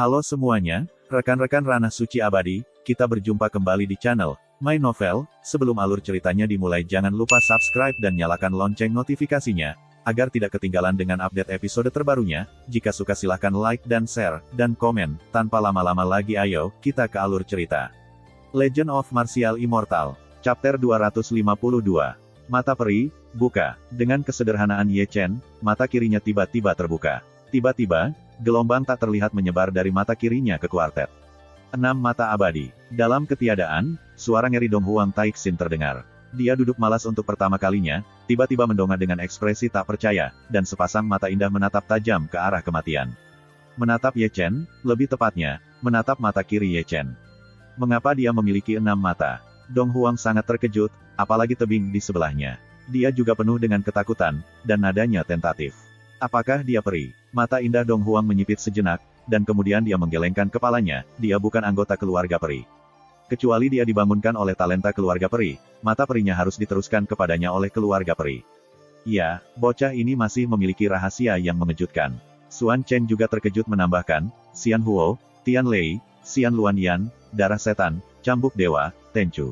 Halo semuanya, rekan-rekan Ranah Suci Abadi, kita berjumpa kembali di channel My Novel. Sebelum alur ceritanya dimulai, jangan lupa subscribe dan nyalakan lonceng notifikasinya, agar tidak ketinggalan dengan update episode terbarunya. Jika suka silahkan like dan share, dan komen. Tanpa lama-lama lagi ayo, kita ke alur cerita. Legend of Martial Immortal, Chapter 252. Mata peri, buka. Dengan kesederhanaan Ye Chen, mata kirinya tiba-tiba terbuka. Tiba-tiba, gelombang tak terlihat menyebar dari mata kirinya ke kuartet 6 mata abadi. Dalam ketiadaan, suara ngeri Dong Huang Taixin terdengar. Dia duduk malas untuk pertama kalinya, tiba-tiba mendongak dengan ekspresi tak percaya, dan sepasang mata indah menatap tajam ke arah kematian. Menatap Ye Chen, lebih tepatnya, menatap mata kiri Ye Chen. Mengapa dia memiliki 6 mata? Dong Huang sangat terkejut, apalagi tebing di sebelahnya. Dia juga penuh dengan ketakutan, dan nadanya tentatif. Apakah dia peri? Mata indah Dong Huang menyipit sejenak, dan kemudian dia menggelengkan kepalanya. Dia bukan anggota keluarga peri. Kecuali dia dibangunkan oleh talenta keluarga peri, mata perinya harus diteruskan kepadanya oleh keluarga peri. Ya, bocah ini masih memiliki rahasia yang mengejutkan. Xuan Chen juga terkejut menambahkan, Xian Huo, Tian Lei, Xian Luanyan, darah setan, cambuk dewa, Tenchu.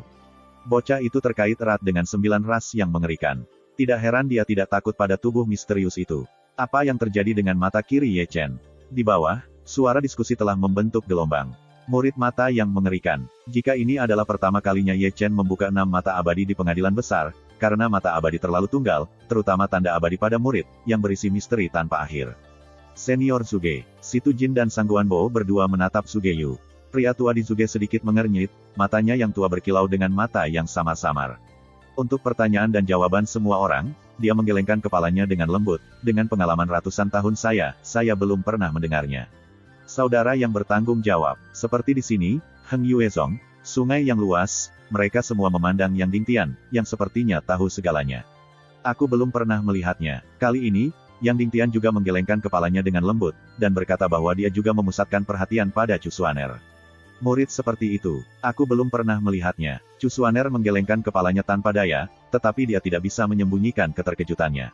Bocah itu terkait erat dengan 9 ras yang mengerikan. Tidak heran dia tidak takut pada tubuh misterius itu. Apa yang terjadi dengan mata kiri Ye Chen? Di bawah, suara diskusi telah membentuk gelombang. Murid mata yang mengerikan. Jika ini adalah pertama kalinya Ye Chen membuka 6 mata abadi di pengadilan besar, karena mata abadi terlalu tunggal, terutama tanda abadi pada murid, yang berisi misteri tanpa akhir. Senior Zuge, Situ Jin dan Sangguan Bo berdua menatap Zugeyu. Pria tua di Zuge sedikit mengernyit, matanya yang tua berkilau dengan mata yang samar-samar. Untuk pertanyaan dan jawaban semua orang, dia menggelengkan kepalanya dengan lembut. Dengan pengalaman ratusan tahun saya belum pernah mendengarnya. Saudara yang bertanggung jawab, seperti di sini, Heng Yuezong, sungai yang luas, mereka semua memandang Yang Dingtian, yang sepertinya tahu segalanya. Aku belum pernah melihatnya. Kali ini, Yang Dingtian juga menggelengkan kepalanya dengan lembut, dan berkata bahwa dia juga memusatkan perhatian pada Chu Xuaner. Murid seperti itu, aku belum pernah melihatnya. Chu Xuaner menggelengkan kepalanya tanpa daya, tetapi dia tidak bisa menyembunyikan keterkejutannya.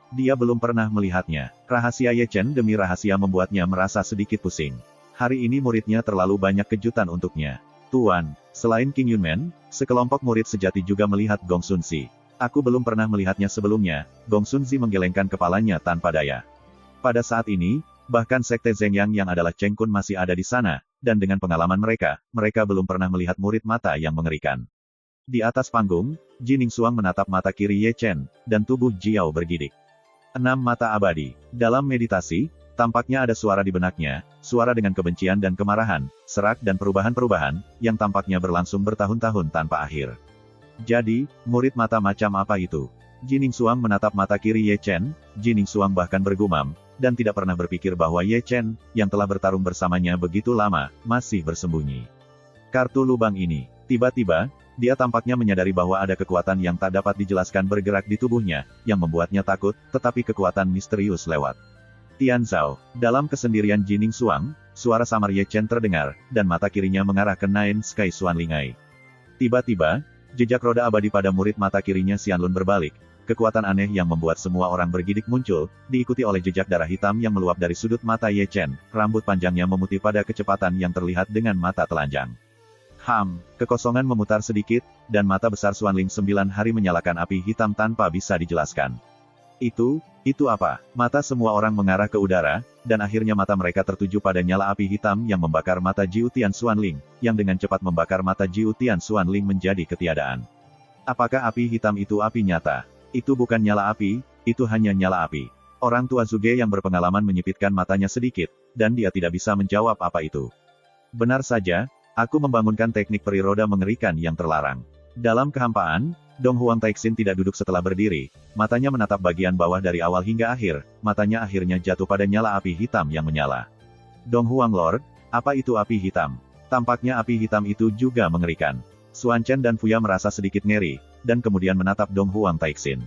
Dia belum pernah melihatnya. Rahasia Ye Chen demi rahasia membuatnya merasa sedikit pusing. Hari ini muridnya terlalu banyak kejutan untuknya. Tuan, selain King Yunmen, sekelompok murid sejati juga melihat Gong Sunzi. Aku belum pernah melihatnya sebelumnya. Gong Sunzi menggelengkan kepalanya tanpa daya. Pada saat ini, bahkan Sekte Zhengyang yang adalah Cheng Kun masih ada di sana, dan dengan pengalaman mereka belum pernah melihat murid mata yang mengerikan. Di atas panggung, Jining Suang menatap mata kiri Ye Chen, dan tubuh Jiao bergidik. 6 mata abadi. Dalam meditasi, tampaknya ada suara di benaknya, suara dengan kebencian dan kemarahan, serak dan perubahan-perubahan, yang tampaknya berlangsung bertahun-tahun tanpa akhir. Jadi, murid mata macam apa itu? Jining Suang menatap mata kiri Ye Chen, Jining Suang bahkan bergumam, dan tidak pernah berpikir bahwa Ye Chen, yang telah bertarung bersamanya begitu lama, masih bersembunyi. Kartu lubang ini. Tiba-tiba, dia tampaknya menyadari bahwa ada kekuatan yang tak dapat dijelaskan bergerak di tubuhnya, yang membuatnya takut, tetapi kekuatan misterius lewat. Tian Zhao. Dalam kesendirian Jining Suang, suara samar Ye Chen terdengar, dan mata kirinya mengarah ke Nine Sky Xuanlingai. Tiba-tiba, jejak roda abadi pada murid mata kirinya Xianlun berbalik. Kekuatan aneh yang membuat semua orang bergidik muncul, diikuti oleh jejak darah hitam yang meluap dari sudut mata Ye Chen. Rambut panjangnya memutih pada kecepatan yang terlihat dengan mata telanjang. Kekosongan memutar sedikit, dan mata besar Xuanling 9 hari menyalakan api hitam tanpa bisa dijelaskan. Itu apa? Mata semua orang mengarah ke udara, dan akhirnya mata mereka tertuju pada nyala api hitam yang membakar mata Jiu Tian Xuanling, yang dengan cepat membakar mata Jiu Tian Xuanling menjadi ketiadaan. Apakah api hitam itu api nyata? Itu bukan nyala api, itu hanya nyala api. Orang tua Zuge yang berpengalaman menyipitkan matanya sedikit, dan dia tidak bisa menjawab apa itu. Benar saja, aku membangunkan teknik peri roda mengerikan yang terlarang. Dalam kehampaan, Dong Huang Taixin tidak duduk setelah berdiri, matanya menatap bagian bawah dari awal hingga akhir, matanya akhirnya jatuh pada nyala api hitam yang menyala. Dong Huang Lord, apa itu api hitam? Tampaknya api hitam itu juga mengerikan. Xuan Chen dan Fuya merasa sedikit ngeri, dan kemudian menatap Dong Huang Taixin.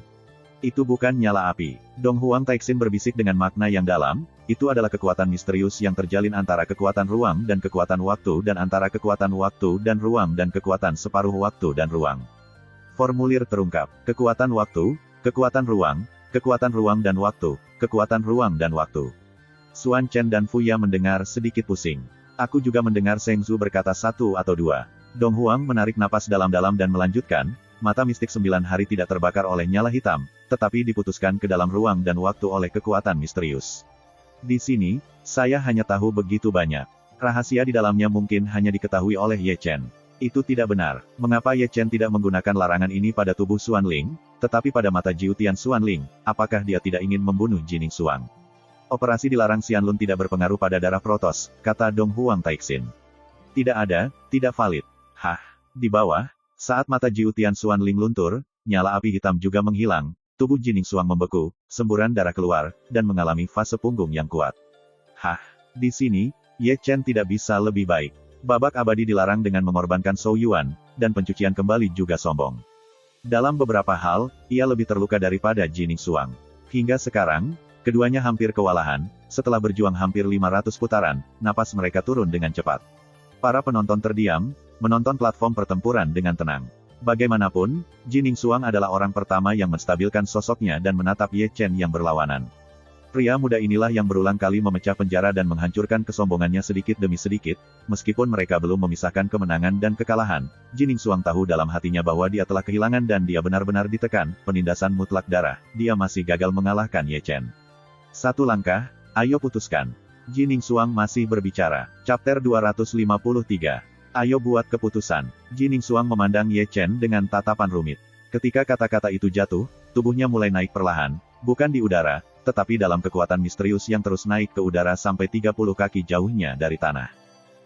Itu bukan nyala api. Dong Huang Taixin berbisik dengan makna yang dalam, itu adalah kekuatan misterius yang terjalin antara kekuatan ruang dan kekuatan waktu dan antara kekuatan waktu dan ruang dan kekuatan separuh waktu dan ruang. Formulir terungkap, kekuatan waktu, kekuatan ruang dan waktu, kekuatan ruang dan waktu. Xuan Chen dan Fuya mendengar sedikit pusing. Aku juga mendengar Seng Zhu berkata satu atau dua. Dong Huang menarik napas dalam-dalam dan melanjutkan, mata mistik 9 hari tidak terbakar oleh nyala hitam, tetapi diputuskan ke dalam ruang dan waktu oleh kekuatan misterius. Di sini, saya hanya tahu begitu banyak. Rahasia di dalamnya mungkin hanya diketahui oleh Ye Chen. Itu tidak benar. Mengapa Ye Chen tidak menggunakan larangan ini pada tubuh Xuan Ling, tetapi pada mata Jiutian Xuan Ling? Apakah dia tidak ingin membunuh Jining Xuang? Operasi dilarang Xianlun tidak berpengaruh pada darah Protoss, kata Dong Huang Taixin. Tidak ada, tidak valid. Hah, di bawah, saat mata Jiutian Xuan Ling luntur, nyala api hitam juga menghilang, tubuh Jining Xuang membeku, semburan darah keluar, dan mengalami fase punggung yang kuat. Hah, di sini, Ye Chen tidak bisa lebih baik. Babak abadi dilarang dengan mengorbankan Zhou Yuan, dan pencucian kembali juga sombong. Dalam beberapa hal, ia lebih terluka daripada Jining Xuang. Hingga sekarang, keduanya hampir kewalahan, setelah berjuang hampir 500 putaran, napas mereka turun dengan cepat. Para penonton terdiam, menonton platform pertempuran dengan tenang. Bagaimanapun, Jining Xuang adalah orang pertama yang menstabilkan sosoknya dan menatap Ye Chen yang berlawanan. Pria muda inilah yang berulang kali memecah penjara dan menghancurkan kesombongannya sedikit demi sedikit, meskipun mereka belum memisahkan kemenangan dan kekalahan. Jining Xuang tahu dalam hatinya bahwa dia telah kehilangan dan dia benar-benar ditekan, penindasan mutlak darah, dia masih gagal mengalahkan Ye Chen. Satu langkah, ayo putuskan. Jining Xuang masih berbicara. Chapter 253. Ayo buat keputusan. Jining Xuang memandang Ye Chen dengan tatapan rumit. Ketika kata-kata itu jatuh, tubuhnya mulai naik perlahan, bukan di udara, tetapi dalam kekuatan misterius yang terus naik ke udara sampai 30 kaki jauhnya dari tanah.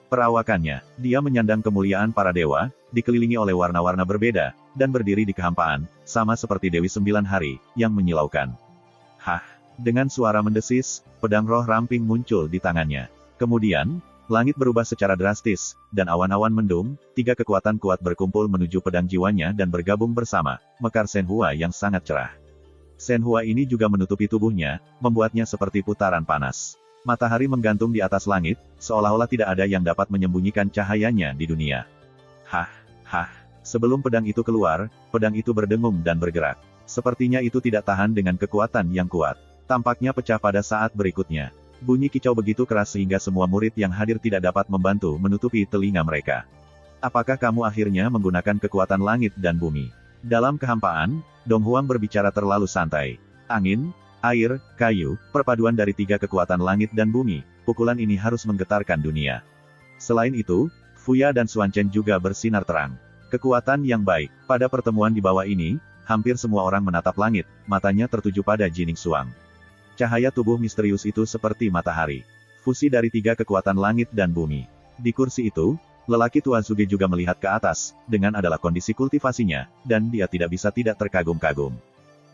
Perawakannya, dia menyandang kemuliaan para dewa, dikelilingi oleh warna-warna berbeda, dan berdiri di kehampaan, sama seperti Dewi 9 Hari, yang menyilaukan. Hah! Dengan suara mendesis, pedang roh ramping muncul di tangannya. Kemudian, langit berubah secara drastis, dan awan-awan mendung, 3 kekuatan kuat berkumpul menuju pedang jiwanya dan bergabung bersama, mekar Shenhua yang sangat cerah. Shenhua ini juga menutupi tubuhnya, membuatnya seperti putaran panas. Matahari menggantung di atas langit, seolah-olah tidak ada yang dapat menyembunyikan cahayanya di dunia. Hah, hah. Sebelum pedang itu keluar, pedang itu berdengung dan bergerak. Sepertinya itu tidak tahan dengan kekuatan yang kuat. Tampaknya pecah pada saat berikutnya. Bunyi kicau begitu keras sehingga semua murid yang hadir tidak dapat membantu menutupi telinga mereka. Apakah kamu akhirnya menggunakan kekuatan langit dan bumi? Dalam kehampaan, Dong Huang berbicara terlalu santai. Angin, air, kayu, perpaduan dari 3 kekuatan langit dan bumi, pukulan ini harus menggetarkan dunia. Selain itu, Fuya dan Xuan Chen juga bersinar terang. Kekuatan yang baik. Pada pertemuan di bawah ini, hampir semua orang menatap langit, matanya tertuju pada Jining Xuang. Cahaya tubuh misterius itu seperti matahari. Fusi dari 3 kekuatan langit dan bumi. Di kursi itu, lelaki tua Zuge juga melihat ke atas, dengan adalah kondisi kultivasinya, dan dia tidak bisa tidak terkagum-kagum.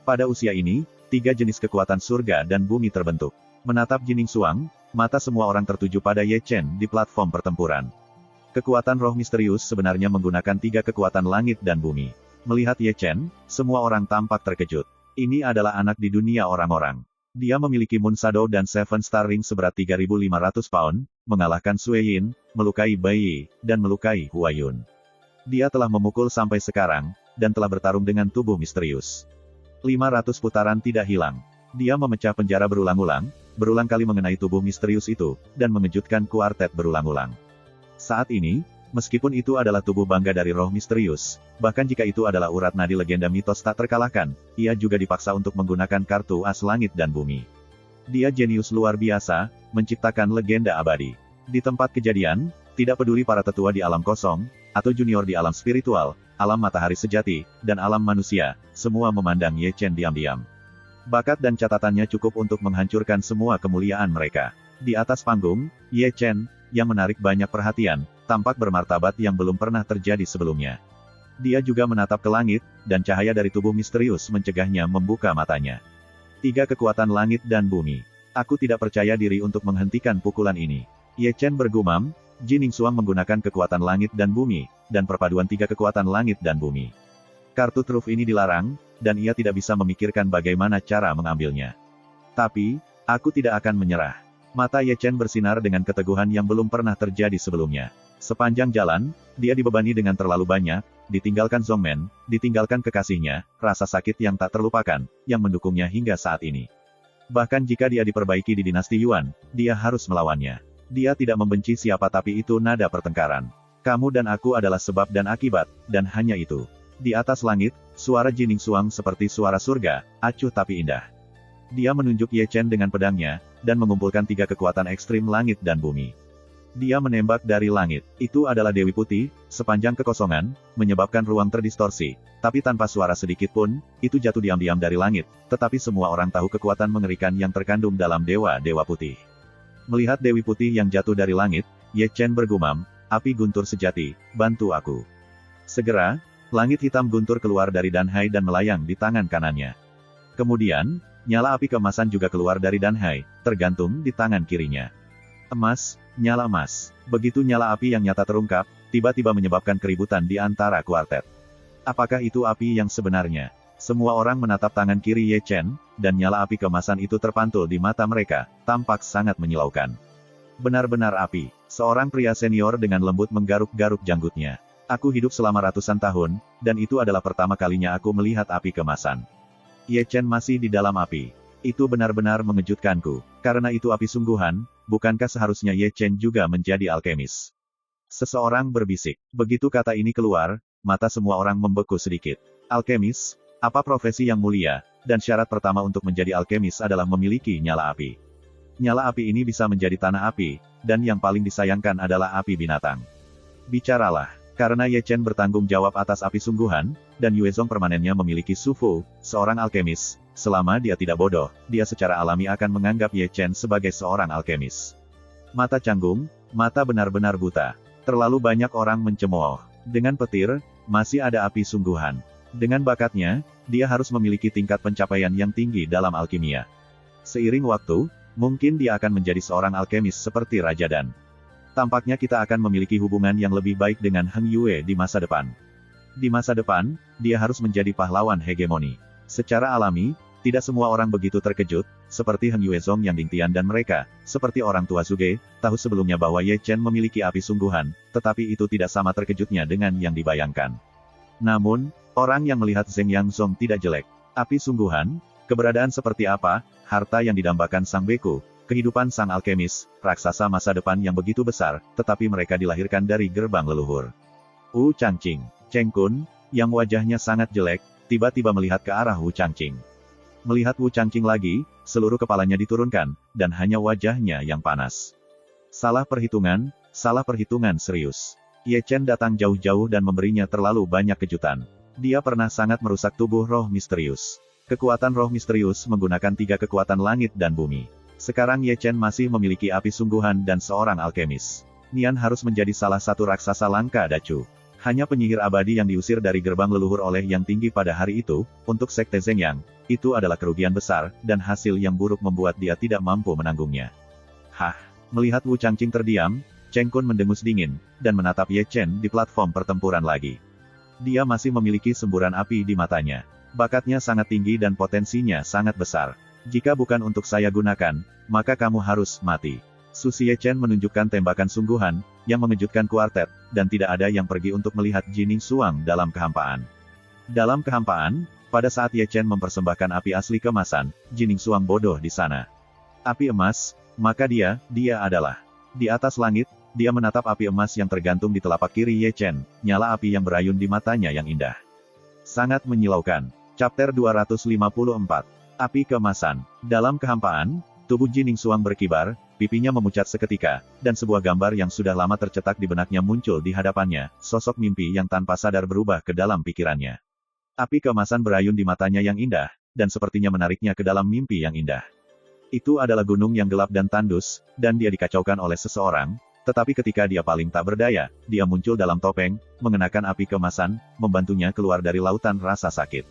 Pada usia ini, 3 jenis kekuatan surga dan bumi terbentuk. Menatap Jining Xuang, mata semua orang tertuju pada Ye Chen di platform pertempuran. Kekuatan roh misterius sebenarnya menggunakan 3 kekuatan langit dan bumi. Melihat Ye Chen, semua orang tampak terkejut. Ini adalah anak di dunia orang-orang. Dia memiliki Moon Shadow dan Seven Star Ring seberat 3.500 pound, mengalahkan Sui Yin, melukai Bai Yi, dan melukai Hua Yun. Dia telah memukul sampai sekarang, dan telah bertarung dengan tubuh misterius. 500 putaran tidak hilang. Dia memecah penjara berulang-ulang kali mengenai tubuh misterius itu, dan mengejutkan kuartet berulang-ulang. Saat ini, meskipun itu adalah tubuh bangga dari roh misterius, bahkan jika itu adalah urat nadi legenda mitos tak terkalahkan, ia juga dipaksa untuk menggunakan kartu as langit dan bumi. Dia jenius luar biasa, menciptakan legenda abadi. Di tempat kejadian, tidak peduli para tetua di alam kosong, atau junior di alam spiritual, alam matahari sejati, dan alam manusia, semua memandang Ye Chen diam-diam. Bakat dan catatannya cukup untuk menghancurkan semua kemuliaan mereka. Di atas panggung, Ye Chen, yang menarik banyak perhatian, tampak bermartabat yang belum pernah terjadi sebelumnya. Dia juga menatap ke langit, dan cahaya dari tubuh misterius mencegahnya membuka matanya. 3 kekuatan langit dan bumi. Aku tidak percaya diri untuk menghentikan pukulan ini. Ye Chen bergumam, Jining Xuang menggunakan kekuatan langit dan bumi, dan perpaduan 3 kekuatan langit dan bumi. Kartu truf ini dilarang, dan ia tidak bisa memikirkan bagaimana cara mengambilnya. Tapi, aku tidak akan menyerah. Mata Ye Chen bersinar dengan keteguhan yang belum pernah terjadi sebelumnya. Sepanjang jalan, dia dibebani dengan terlalu banyak, ditinggalkan Zhongmen, ditinggalkan kekasihnya, rasa sakit yang tak terlupakan, yang mendukungnya hingga saat ini. Bahkan jika dia diperbaiki di dinasti Yuan, dia harus melawannya. Dia tidak membenci siapa tapi itu nada pertengkaran. Kamu dan aku adalah sebab dan akibat, dan hanya itu. Di atas langit, suara Jining Xuang seperti suara surga, acuh tapi indah. Dia menunjuk Ye Chen dengan pedangnya, dan mengumpulkan 3 kekuatan ekstrim langit dan bumi. Dia menembak dari langit. Itu adalah Dewi Putih, sepanjang kekosongan, menyebabkan ruang terdistorsi. Tapi tanpa suara sedikit pun, itu jatuh diam-diam dari langit. Tetapi semua orang tahu kekuatan mengerikan yang terkandung dalam Dewa-Dewa Putih. Melihat Dewi Putih yang jatuh dari langit, Ye Chen bergumam, api guntur sejati, bantu aku. Segera, langit hitam guntur keluar dari Danhai dan melayang di tangan kanannya. Kemudian, nyala api keemasan juga keluar dari Danhai, tergantung di tangan kirinya. Emas, nyala emas. Begitu nyala api yang nyata terungkap, tiba-tiba menyebabkan keributan di antara kuartet. Apakah itu api yang sebenarnya? Semua orang menatap tangan kiri Ye Chen, dan nyala api keemasan itu terpantul di mata mereka, tampak sangat menyilaukan. Benar-benar api. Seorang pria senior dengan lembut menggaruk-garuk janggutnya. Aku hidup selama ratusan tahun, dan itu adalah pertama kalinya aku melihat api keemasan. Ye Chen masih di dalam api. Itu benar-benar mengejutkanku. Karena itu api sungguhan, bukankah seharusnya Ye Chen juga menjadi alkemis? Seseorang berbisik. Begitu kata ini keluar, mata semua orang membeku sedikit. Alkemis? Apa profesi yang mulia? Dan syarat pertama untuk menjadi alkemis adalah memiliki nyala api. Nyala api ini bisa menjadi tanah api, dan yang paling disayangkan adalah api binatang. Bicaralah. Karena Ye Chen bertanggung jawab atas api sungguhan, dan Yuezong permanennya memiliki Su Fu, seorang alkemis. Selama dia tidak bodoh, dia secara alami akan menganggap Ye Chen sebagai seorang alkemis. Mata canggung, mata benar-benar buta. Terlalu banyak orang mencemooh. Dengan petir, masih ada api sungguhan. Dengan bakatnya, dia harus memiliki tingkat pencapaian yang tinggi dalam alkimia. Seiring waktu, mungkin dia akan menjadi seorang alkemis seperti Raja Dan. Tampaknya kita akan memiliki hubungan yang lebih baik dengan Heng Yue di masa depan. Di masa depan, dia harus menjadi pahlawan hegemoni. Secara alami, tidak semua orang begitu terkejut, seperti Heng Yuezong yang Dingtian dan mereka, seperti orang tua Suge, tahu sebelumnya bahwa Ye Chen memiliki api sungguhan, tetapi itu tidak sama terkejutnya dengan yang dibayangkan. Namun, orang yang melihat Zheng Yangzong tidak jelek. Api sungguhan, keberadaan seperti apa, harta yang didambakan sang beku, kehidupan sang alkemis, raksasa masa depan yang begitu besar, tetapi mereka dilahirkan dari gerbang leluhur. Wu Changqing, Cheng Kun, yang wajahnya sangat jelek, tiba-tiba melihat ke arah Wu Changqing. Melihat Wu Changqing lagi, seluruh kepalanya diturunkan, dan hanya wajahnya yang panas. Salah perhitungan serius. Ye Chen datang jauh-jauh dan memberinya terlalu banyak kejutan. Dia pernah sangat merusak tubuh roh misterius. Kekuatan roh misterius menggunakan 3 kekuatan langit dan bumi. Sekarang Ye Chen masih memiliki api sungguhan dan seorang alkemis. Nian harus menjadi salah satu raksasa langka Dacu. Hanya penyihir abadi yang diusir dari gerbang leluhur oleh Yang Tinggi pada hari itu, untuk Sekte Zhengyang, itu adalah kerugian besar, dan hasil yang buruk membuat dia tidak mampu menanggungnya. Hah! Melihat Wu Changqing terdiam, Cheng Kun mendengus dingin, dan menatap Ye Chen di platform pertempuran lagi. Dia masih memiliki semburan api di matanya. Bakatnya sangat tinggi dan potensinya sangat besar. Jika bukan untuk saya gunakan, maka kamu harus mati. Su Ye Chen menunjukkan tembakan sungguhan, yang mengejutkan kuartet, dan tidak ada yang pergi untuk melihat Jining Xuang dalam kehampaan. Dalam kehampaan, pada saat Ye Chen mempersembahkan api asli kemasan, Jining Xuang bodoh di sana. Api emas, maka dia adalah. Di atas langit, dia menatap api emas yang tergantung di telapak kiri Ye Chen, nyala api yang berayun di matanya yang indah. Sangat menyilaukan. Chapter 254. Api keemasan. Dalam kehampaan, tubuh Jining Xuang berkibar, pipinya memucat seketika, dan sebuah gambar yang sudah lama tercetak di benaknya muncul di hadapannya, sosok mimpi yang tanpa sadar berubah ke dalam pikirannya. Api keemasan berayun di matanya yang indah, dan sepertinya menariknya ke dalam mimpi yang indah. Itu adalah gunung yang gelap dan tandus, dan dia dikacaukan oleh seseorang, tetapi ketika dia paling tak berdaya, dia muncul dalam topeng, mengenakan api keemasan, membantunya keluar dari lautan rasa sakit.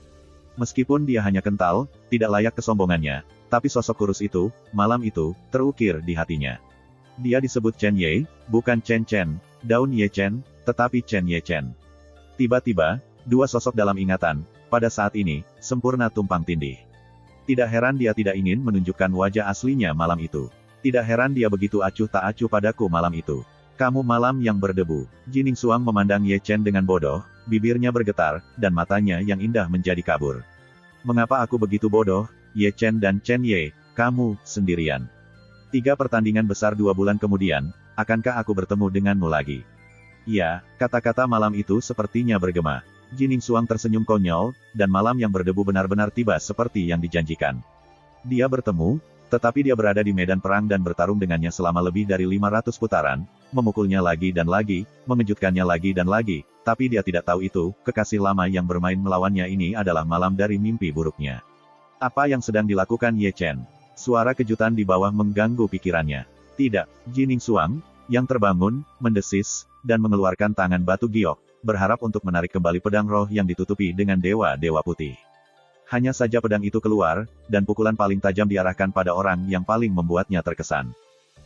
Meskipun dia hanya kental, tidak layak kesombongannya, tapi sosok kurus itu, malam itu, terukir di hatinya. Dia disebut Chen Ye, bukan Chen Chen, Daun Ye Chen, tetapi Chen Ye Chen. Tiba-tiba, dua sosok dalam ingatan, pada saat ini, sempurna tumpang tindih. Tidak heran dia tidak ingin menunjukkan wajah aslinya malam itu. Tidak heran dia begitu acuh tak acuh padaku malam itu. Kamu malam yang berdebu. Jining Xuang memandang Ye Chen dengan bodoh, bibirnya bergetar, dan matanya yang indah menjadi kabur. Mengapa aku begitu bodoh, Ye Chen dan Chen Ye? kamu, sendirian. 3 pertandingan besar 2 bulan kemudian, akankah aku bertemu denganmu lagi? Ya, kata-kata malam itu sepertinya bergema. Jining Xuang tersenyum konyol, dan malam yang berdebu benar-benar tiba seperti yang dijanjikan. Dia bertemu, tetapi dia berada di medan perang dan bertarung dengannya selama lebih dari 500 putaran, memukulnya lagi dan lagi, mengejutkannya lagi dan lagi, tapi dia tidak tahu itu, kekasih lama yang bermain melawannya ini adalah malam dari mimpi buruknya. Apa yang sedang dilakukan Ye Chen? Suara kejutan di bawah mengganggu pikirannya. Tidak, Jining Xuang, yang terbangun, mendesis, dan mengeluarkan tangan batu giok, berharap untuk menarik kembali pedang roh yang ditutupi dengan dewa-dewa putih. Hanya saja pedang itu keluar, dan pukulan paling tajam diarahkan pada orang yang paling membuatnya terkesan.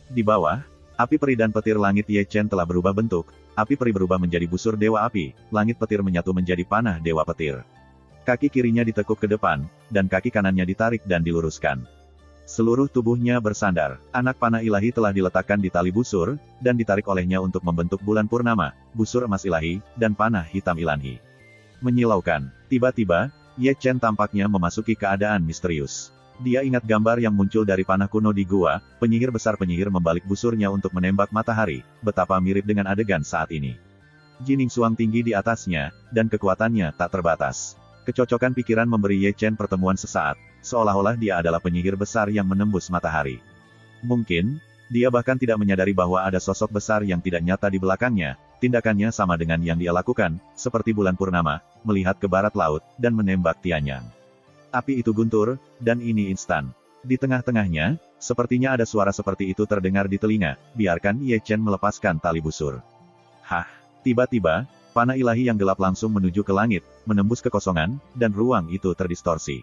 Di bawah, api peri dan petir langit Ye Chen telah berubah bentuk, api peri berubah menjadi busur dewa api, langit petir menyatu menjadi panah dewa petir. Kaki kirinya ditekuk ke depan, dan kaki kanannya ditarik dan diluruskan. Seluruh tubuhnya bersandar, anak panah ilahi telah diletakkan di tali busur, dan ditarik olehnya untuk membentuk bulan purnama, busur emas ilahi, dan panah hitam ilahi. Menyilaukan. Tiba-tiba, Ye Chen tampaknya memasuki keadaan misterius. Dia ingat gambar yang muncul dari panah kuno di gua, penyihir besar penyihir membalik busurnya untuk menembak matahari, betapa mirip dengan adegan saat ini. Jining Xuang tinggi di atasnya, dan kekuatannya tak terbatas. Kecocokan pikiran memberi Ye Chen pertemuan sesaat, seolah-olah dia adalah penyihir besar yang menembus matahari. Mungkin, dia bahkan tidak menyadari bahwa ada sosok besar yang tidak nyata di belakangnya. Tindakannya sama dengan yang dia lakukan, seperti bulan purnama, melihat ke barat laut, dan menembak Tianyang. Api itu guntur, dan ini instan. Di tengah-tengahnya, sepertinya ada suara seperti itu terdengar di telinga, biarkan Ye Chen melepaskan tali busur. Hah! Tiba-tiba, panah ilahi yang gelap langsung menuju ke langit, menembus kekosongan, dan ruang itu terdistorsi.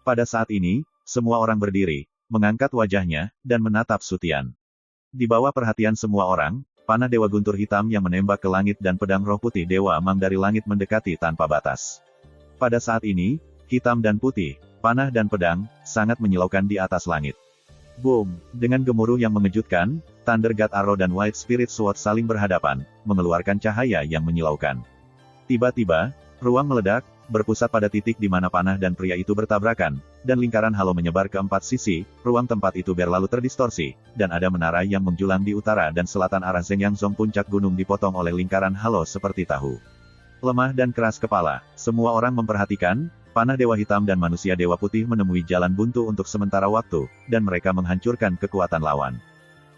Pada saat ini, semua orang berdiri, mengangkat wajahnya, dan menatap Sutian. Di bawah perhatian semua orang, panah Dewa Guntur Hitam yang menembak ke langit dan pedang roh putih Dewa Mang dari langit mendekati tanpa batas. Pada saat ini, hitam dan putih, panah dan pedang, sangat menyilaukan di atas langit. Boom! Dengan gemuruh yang mengejutkan, Thunder God Arrow dan White Spirit Sword saling berhadapan, mengeluarkan cahaya yang menyilaukan. Tiba-tiba, ruang meledak, berpusat pada titik di mana panah dan pria itu bertabrakan, dan lingkaran halo menyebar ke 4 sisi, ruang tempat itu berlalu terdistorsi, dan ada menara yang menjulang di utara dan selatan arah Zengyangzong puncak gunung dipotong oleh lingkaran halo seperti tahu. Lemah dan keras kepala, semua orang memperhatikan, panah Dewa Hitam dan manusia Dewa Putih menemui jalan buntu untuk sementara waktu, dan mereka menghancurkan kekuatan lawan.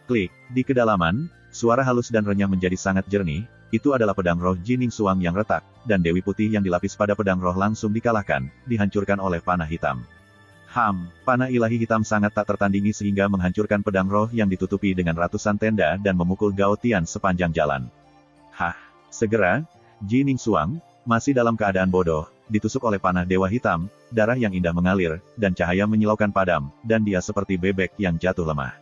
Klik, di kedalaman, suara halus dan renyah menjadi sangat jernih. Itu adalah pedang roh Jining Xuang yang retak, dan Dewi Putih yang dilapis pada pedang roh langsung dikalahkan, dihancurkan oleh panah hitam. Panah ilahi hitam sangat tak tertandingi sehingga menghancurkan pedang roh yang ditutupi dengan ratusan tenda dan memukul Gao Tian sepanjang jalan. Segera, Jining Xuang, masih dalam keadaan bodoh, ditusuk oleh panah Dewa Hitam, darah yang indah mengalir, dan cahaya menyilaukan padam, dan dia seperti bebek yang jatuh lemah.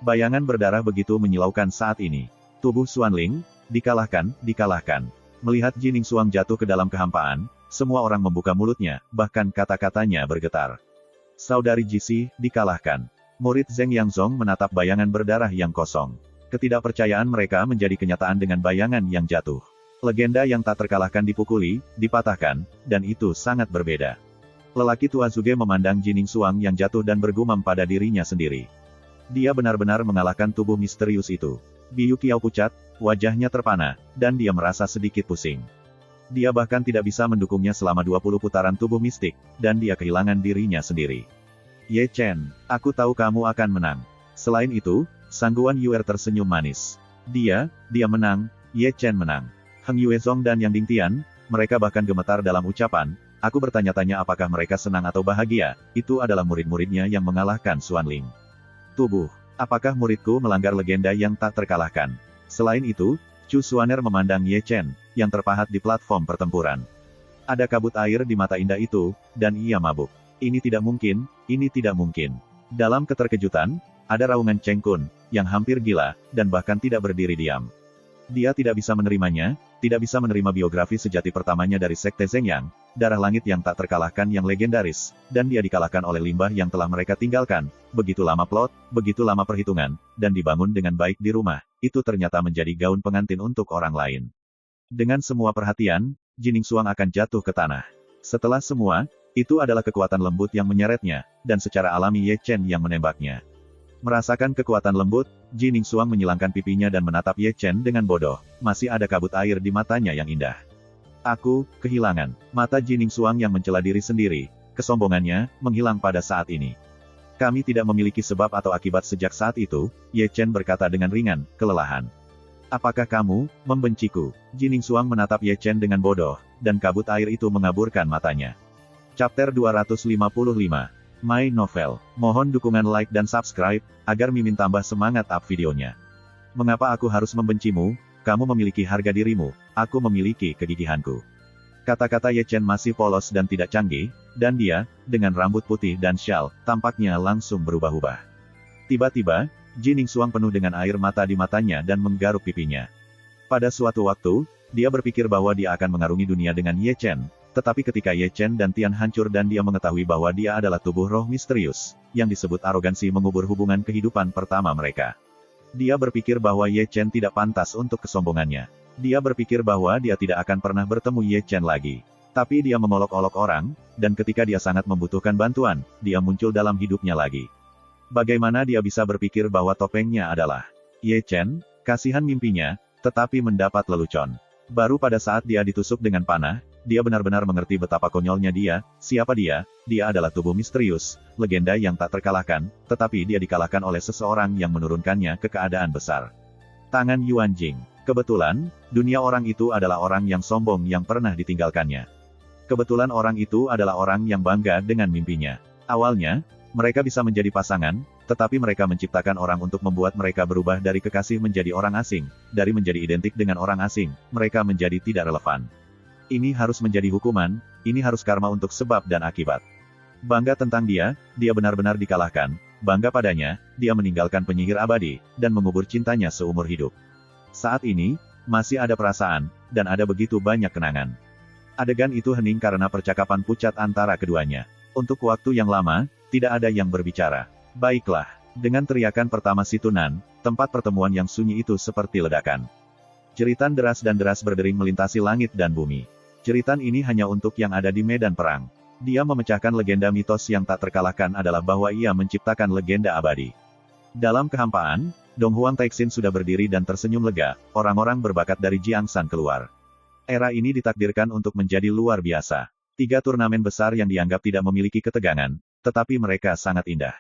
Bayangan berdarah begitu menyilaukan saat ini. Tubuh Xuanling, dikalahkan. Melihat Jining Xuang jatuh ke dalam kehampaan, semua orang membuka mulutnya, bahkan kata-katanya bergetar. Saudari Jisi, dikalahkan. Murid Zeng Yangzong menatap bayangan berdarah yang kosong. Ketidakpercayaan mereka menjadi kenyataan dengan bayangan yang jatuh. Legenda yang tak terkalahkan dipukuli, dipatahkan, dan itu sangat berbeda. Lelaki tua Zuge memandang Jining Xuang yang jatuh dan bergumam pada dirinya sendiri. Dia benar-benar mengalahkan tubuh misterius itu. Biu Kiao pucat, wajahnya terpana, dan dia merasa sedikit pusing. Dia bahkan tidak bisa mendukungnya selama 20 putaran tubuh mistik, dan dia kehilangan dirinya sendiri. Ye Chen, aku tahu kamu akan menang. Selain itu, Sangguan Yuer tersenyum manis. Dia menang, Ye Chen menang. Heng Yuezong dan Yang Dingtian, mereka bahkan gemetar dalam ucapan, aku bertanya-tanya apakah mereka senang atau bahagia, itu adalah murid-muridnya yang mengalahkan Xuanling. Tubuh. Apakah muridku melanggar legenda yang tak terkalahkan? Selain itu, Chu Xuaner memandang Ye Chen, yang terpahat di platform pertempuran. Ada kabut air di mata indah itu, dan ia mabuk. Ini tidak mungkin, ini tidak mungkin. Dalam keterkejutan, ada raungan Cheng Kun, yang hampir gila, dan bahkan tidak berdiri diam. Dia tidak bisa menerimanya, tidak bisa menerima biografi sejati pertamanya dari Sekte Zengyang, darah langit yang tak terkalahkan yang legendaris, dan dia dikalahkan oleh limbah yang telah mereka tinggalkan. Begitu lama plot, begitu lama perhitungan, dan dibangun dengan baik di rumah, itu ternyata menjadi gaun pengantin untuk orang lain. Dengan semua perhatian, Jining Xuang akan jatuh ke tanah. Setelah semua, Itu adalah kekuatan lembut yang menyeretnya, dan secara alami Ye Chen yang menembaknya. Merasakan kekuatan lembut, Ji Ningsuang menyilangkan pipinya dan menatap Ye Chen dengan bodoh. Masih ada kabut air di matanya yang indah. Aku, kehilangan. Mata Ji Ningsuang yang mencela diri sendiri. Kesombongannya, menghilang pada saat ini. Kami tidak memiliki sebab atau akibat sejak saat itu, Ye Chen berkata dengan ringan, kelelahan. Apakah kamu, membenciku? Ji Ningsuang menatap Ye Chen dengan bodoh, dan kabut air itu mengaburkan matanya. Chapter 255. My Novel. Mohon dukungan like dan subscribe, agar Mimin tambah semangat up videonya. Mengapa aku harus membencimu? Kamu memiliki harga dirimu, aku memiliki kegigihanku. Kata-kata Ye Chen masih polos dan tidak canggih, dan dia, dengan rambut putih dan syal, tampaknya langsung berubah-ubah. Tiba-tiba, Ji Ningsuang penuh dengan air mata di matanya dan menggaruk pipinya. Pada suatu waktu, dia berpikir bahwa dia akan mengarungi dunia dengan Ye Chen, tetapi ketika Ye Chen dan Tian hancur dan dia mengetahui bahwa dia adalah tubuh roh misterius, yang disebut arogansi mengubur hubungan kehidupan pertama mereka. Dia berpikir bahwa Ye Chen tidak pantas untuk kesombongannya. Dia berpikir bahwa dia tidak akan pernah bertemu Ye Chen lagi. Tapi dia mengolok-olok orang, dan ketika dia sangat membutuhkan bantuan, dia muncul dalam hidupnya lagi. Bagaimana dia bisa berpikir bahwa topengnya adalah Ye Chen? Kasihan mimpinya, tetapi mendapat lelucon. Baru pada saat dia ditusuk dengan panah, dia benar-benar mengerti betapa konyolnya dia. Siapa dia? Dia adalah tubuh misterius, legenda yang tak terkalahkan, tetapi dia dikalahkan oleh seseorang yang menurunkannya ke keadaan besar. Tangan Yuan Jing. Kebetulan, dunia orang itu adalah orang yang sombong yang pernah ditinggalkannya. Kebetulan orang itu adalah orang yang bangga dengan mimpinya. Awalnya, mereka bisa menjadi pasangan, tetapi mereka menciptakan orang untuk membuat mereka berubah dari kekasih menjadi orang asing, dari menjadi identik dengan orang asing, mereka menjadi tidak relevan. Ini harus menjadi hukuman, ini harus karma untuk sebab dan akibat. Bangga tentang dia benar-benar dikalahkan, bangga padanya, dia meninggalkan penyihir abadi, dan mengubur cintanya seumur hidup. Saat ini, masih ada perasaan, dan ada begitu banyak kenangan. Adegan itu hening karena percakapan pucat antara keduanya. Untuk waktu yang lama, tidak ada yang berbicara. Baiklah, dengan teriakan pertama si Tunan, tempat pertemuan yang sunyi itu seperti ledakan. Jeritan deras dan deras berdering melintasi langit dan bumi. Jeritan ini hanya untuk yang ada di medan perang. Dia memecahkan legenda mitos yang tak terkalahkan adalah bahwa ia menciptakan legenda abadi. Dalam kehampaan, Dong Huang Taixin sudah berdiri dan tersenyum lega, orang-orang berbakat dari Jiangshan keluar. Era ini ditakdirkan untuk menjadi luar biasa. 3 turnamen besar yang dianggap tidak memiliki ketegangan, tetapi mereka sangat indah.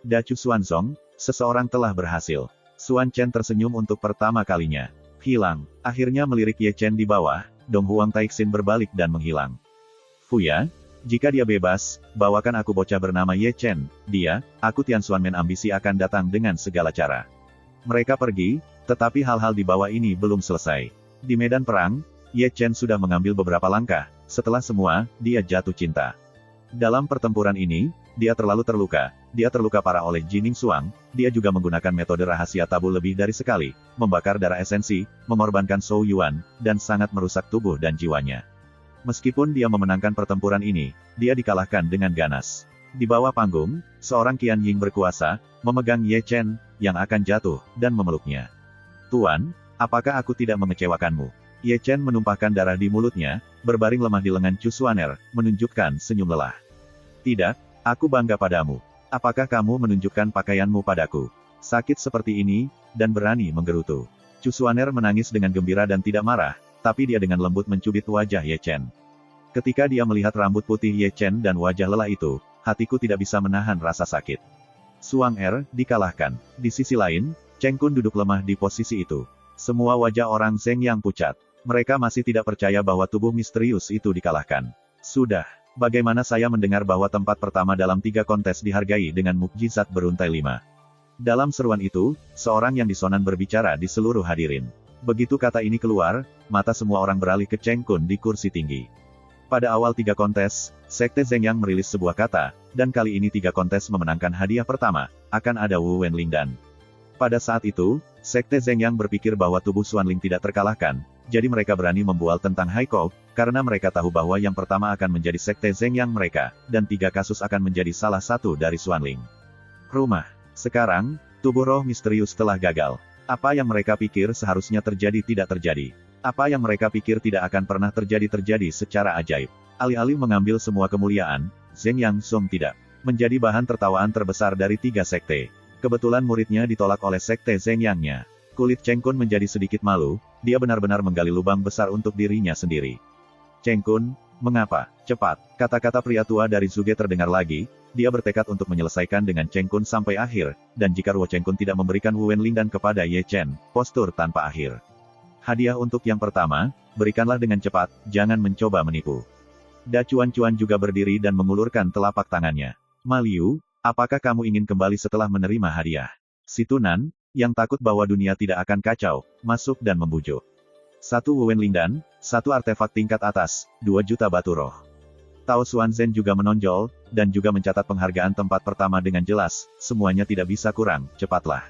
Dacu Xuanzong, seseorang telah berhasil. Xuan Chen tersenyum untuk pertama kalinya. Hilang. Akhirnya melirik Ye Chen di bawah, Dong Huang Taixin berbalik dan menghilang. Fuya, jika dia bebas, bawakan aku bocah bernama Ye Chen. Dia, aku Tian Xuanmen ambisi akan datang dengan segala cara. Mereka pergi, tetapi hal-hal di bawah ini belum selesai. Di medan perang, Ye Chen sudah mengambil beberapa langkah. Setelah semua, dia jatuh cinta. Dalam pertempuran ini, dia terlalu terluka. Dia terluka parah oleh Ji Ningsuang. Dia juga menggunakan metode rahasia tabu lebih dari sekali, membakar darah esensi, mengorbankan Zhou Yuan, dan sangat merusak tubuh dan jiwanya. Meskipun dia memenangkan pertempuran ini, dia dikalahkan dengan ganas. Di bawah panggung, seorang Qian Ying berkuasa, memegang Ye Chen, yang akan jatuh, dan memeluknya. Tuan, apakah aku tidak mengecewakanmu? Ye Chen menumpahkan darah di mulutnya, berbaring lemah di lengan Chu Xuaner, menunjukkan senyum lelah. Tidak, aku bangga padamu. Apakah kamu menunjukkan pakaianmu padaku? Sakit seperti ini, dan berani menggerutu. Chu Xuaner menangis dengan gembira dan tidak marah, tapi dia dengan lembut mencubit wajah Ye Chen. Ketika dia melihat rambut putih Ye Chen dan wajah lelah itu, hatiku tidak bisa menahan rasa sakit. Suang Er, dikalahkan. Di sisi lain, Cheng Kun duduk lemah di posisi itu. Semua wajah orang Zheng yang pucat. Mereka masih tidak percaya bahwa tubuh misterius itu dikalahkan. Sudah. Bagaimana saya mendengar bahwa tempat pertama dalam 3 kontes dihargai dengan mukjizat beruntai 5. Dalam seruan itu, seorang yang disonan berbicara di seluruh hadirin. Begitu kata ini keluar, mata semua orang beralih ke Cheng Kun di kursi tinggi. Pada awal 3 kontes, Sekte Zheng Yang merilis sebuah kata, dan kali ini 3 kontes memenangkan hadiah pertama, akan ada Wu Wenling dan. Pada saat itu, Sekte Zheng Yang berpikir bahwa tubuh Xuanling tidak terkalahkan, jadi mereka berani membual tentang Haikou, karena mereka tahu bahwa yang pertama akan menjadi Sekte Zheng Yang mereka, dan 3 kasus akan menjadi salah satu dari Xuanling. Rumah. Sekarang, tubuh roh misterius telah gagal. Apa yang mereka pikir seharusnya terjadi tidak terjadi. Apa yang mereka pikir tidak akan pernah terjadi secara ajaib. Alih-alih mengambil semua kemuliaan, Zheng Yangsong tidak. Menjadi bahan tertawaan terbesar dari 3 sekte. Kebetulan muridnya ditolak oleh sekte Zheng Yang-nya. Kulit Cheng Kun menjadi sedikit malu, dia benar-benar menggali lubang besar untuk dirinya sendiri. Cheng Kun, mengapa? Cepat. Kata-kata pria tua dari Zuge terdengar lagi, dia bertekad untuk menyelesaikan dengan Cheng Kun sampai akhir, dan jika Ruo Cheng Kun tidak memberikan Wu Wenlingdan kepada Ye Chen, postur tanpa akhir. Hadiah untuk yang pertama, berikanlah dengan cepat, jangan mencoba menipu. Da Cuan-Cuan juga berdiri dan mengulurkan telapak tangannya. Ma Liu, apakah kamu ingin kembali setelah menerima hadiah? Si Tunan, yang takut bahwa dunia tidak akan kacau, masuk dan membujuk. 1 Wu Wenlingdan, 1 artefak tingkat atas, 2 juta batu roh. Tao Xuanzhen juga menonjol, dan juga mencatat penghargaan tempat pertama dengan jelas, semuanya tidak bisa kurang, cepatlah.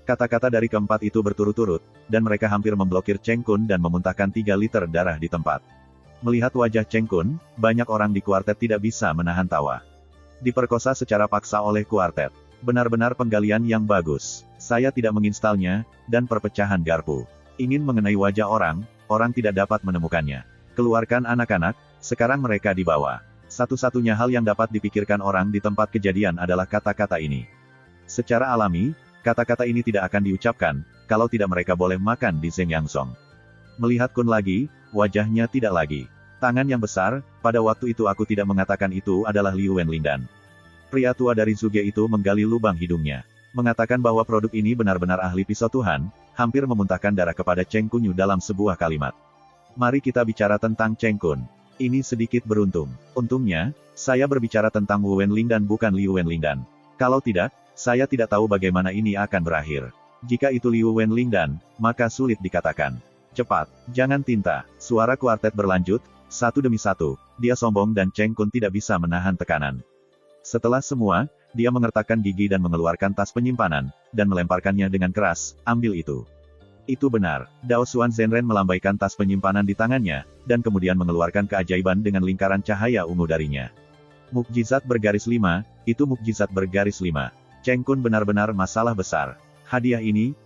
Kata-kata dari keempat itu berturut-turut, dan mereka hampir memblokir Cheng Kun dan memuntahkan 3 liter darah di tempat. Melihat wajah Cheng Kun, banyak orang di kuartet tidak bisa menahan tawa. Diperkosa secara paksa oleh kuartet. Benar-benar penggalian yang bagus. Saya tidak menginstalnya, dan perpecahan garpu. Ingin mengenai wajah orang, orang tidak dapat menemukannya. Keluarkan anak-anak, sekarang mereka dibawa. Satu-satunya hal yang dapat dipikirkan orang di tempat kejadian adalah kata-kata ini. Secara alami, kata-kata ini tidak akan diucapkan, kalau tidak mereka boleh makan di Zheng Yangsong. Melihat Kun lagi, wajahnya tidak lagi. Tangan yang besar, pada waktu itu aku tidak mengatakan itu adalah Liu Wenlingdan. Pria tua dari Zuge itu menggali lubang hidungnya. Mengatakan bahwa produk ini benar-benar ahli pisau Tuhan, hampir memuntahkan darah kepada Cheng Kunyu dalam sebuah kalimat. Mari kita bicara tentang Cheng Kun. Ini sedikit beruntung. Untungnya, saya berbicara tentang Wu Wenlingdan bukan Liu Wenlingdan. Kalau tidak, saya tidak tahu bagaimana ini akan berakhir. Jika itu Liu Wenlingdan, maka sulit dikatakan. Cepat, jangan tinta. Suara kuartet berlanjut, satu demi satu. Dia sombong dan Cheng Kun tidak bisa menahan tekanan. Setelah semua, dia mengertakkan gigi dan mengeluarkan tas penyimpanan, dan melemparkannya dengan keras, ambil itu. Itu benar, Dao Xuanzhen melambaikan tas penyimpanan di tangannya, dan kemudian mengeluarkan keajaiban dengan lingkaran cahaya ungu darinya. Mukjizat bergaris 5, itu mukjizat bergaris 5. Cheng Kun benar-benar masalah besar. Hadiah ini,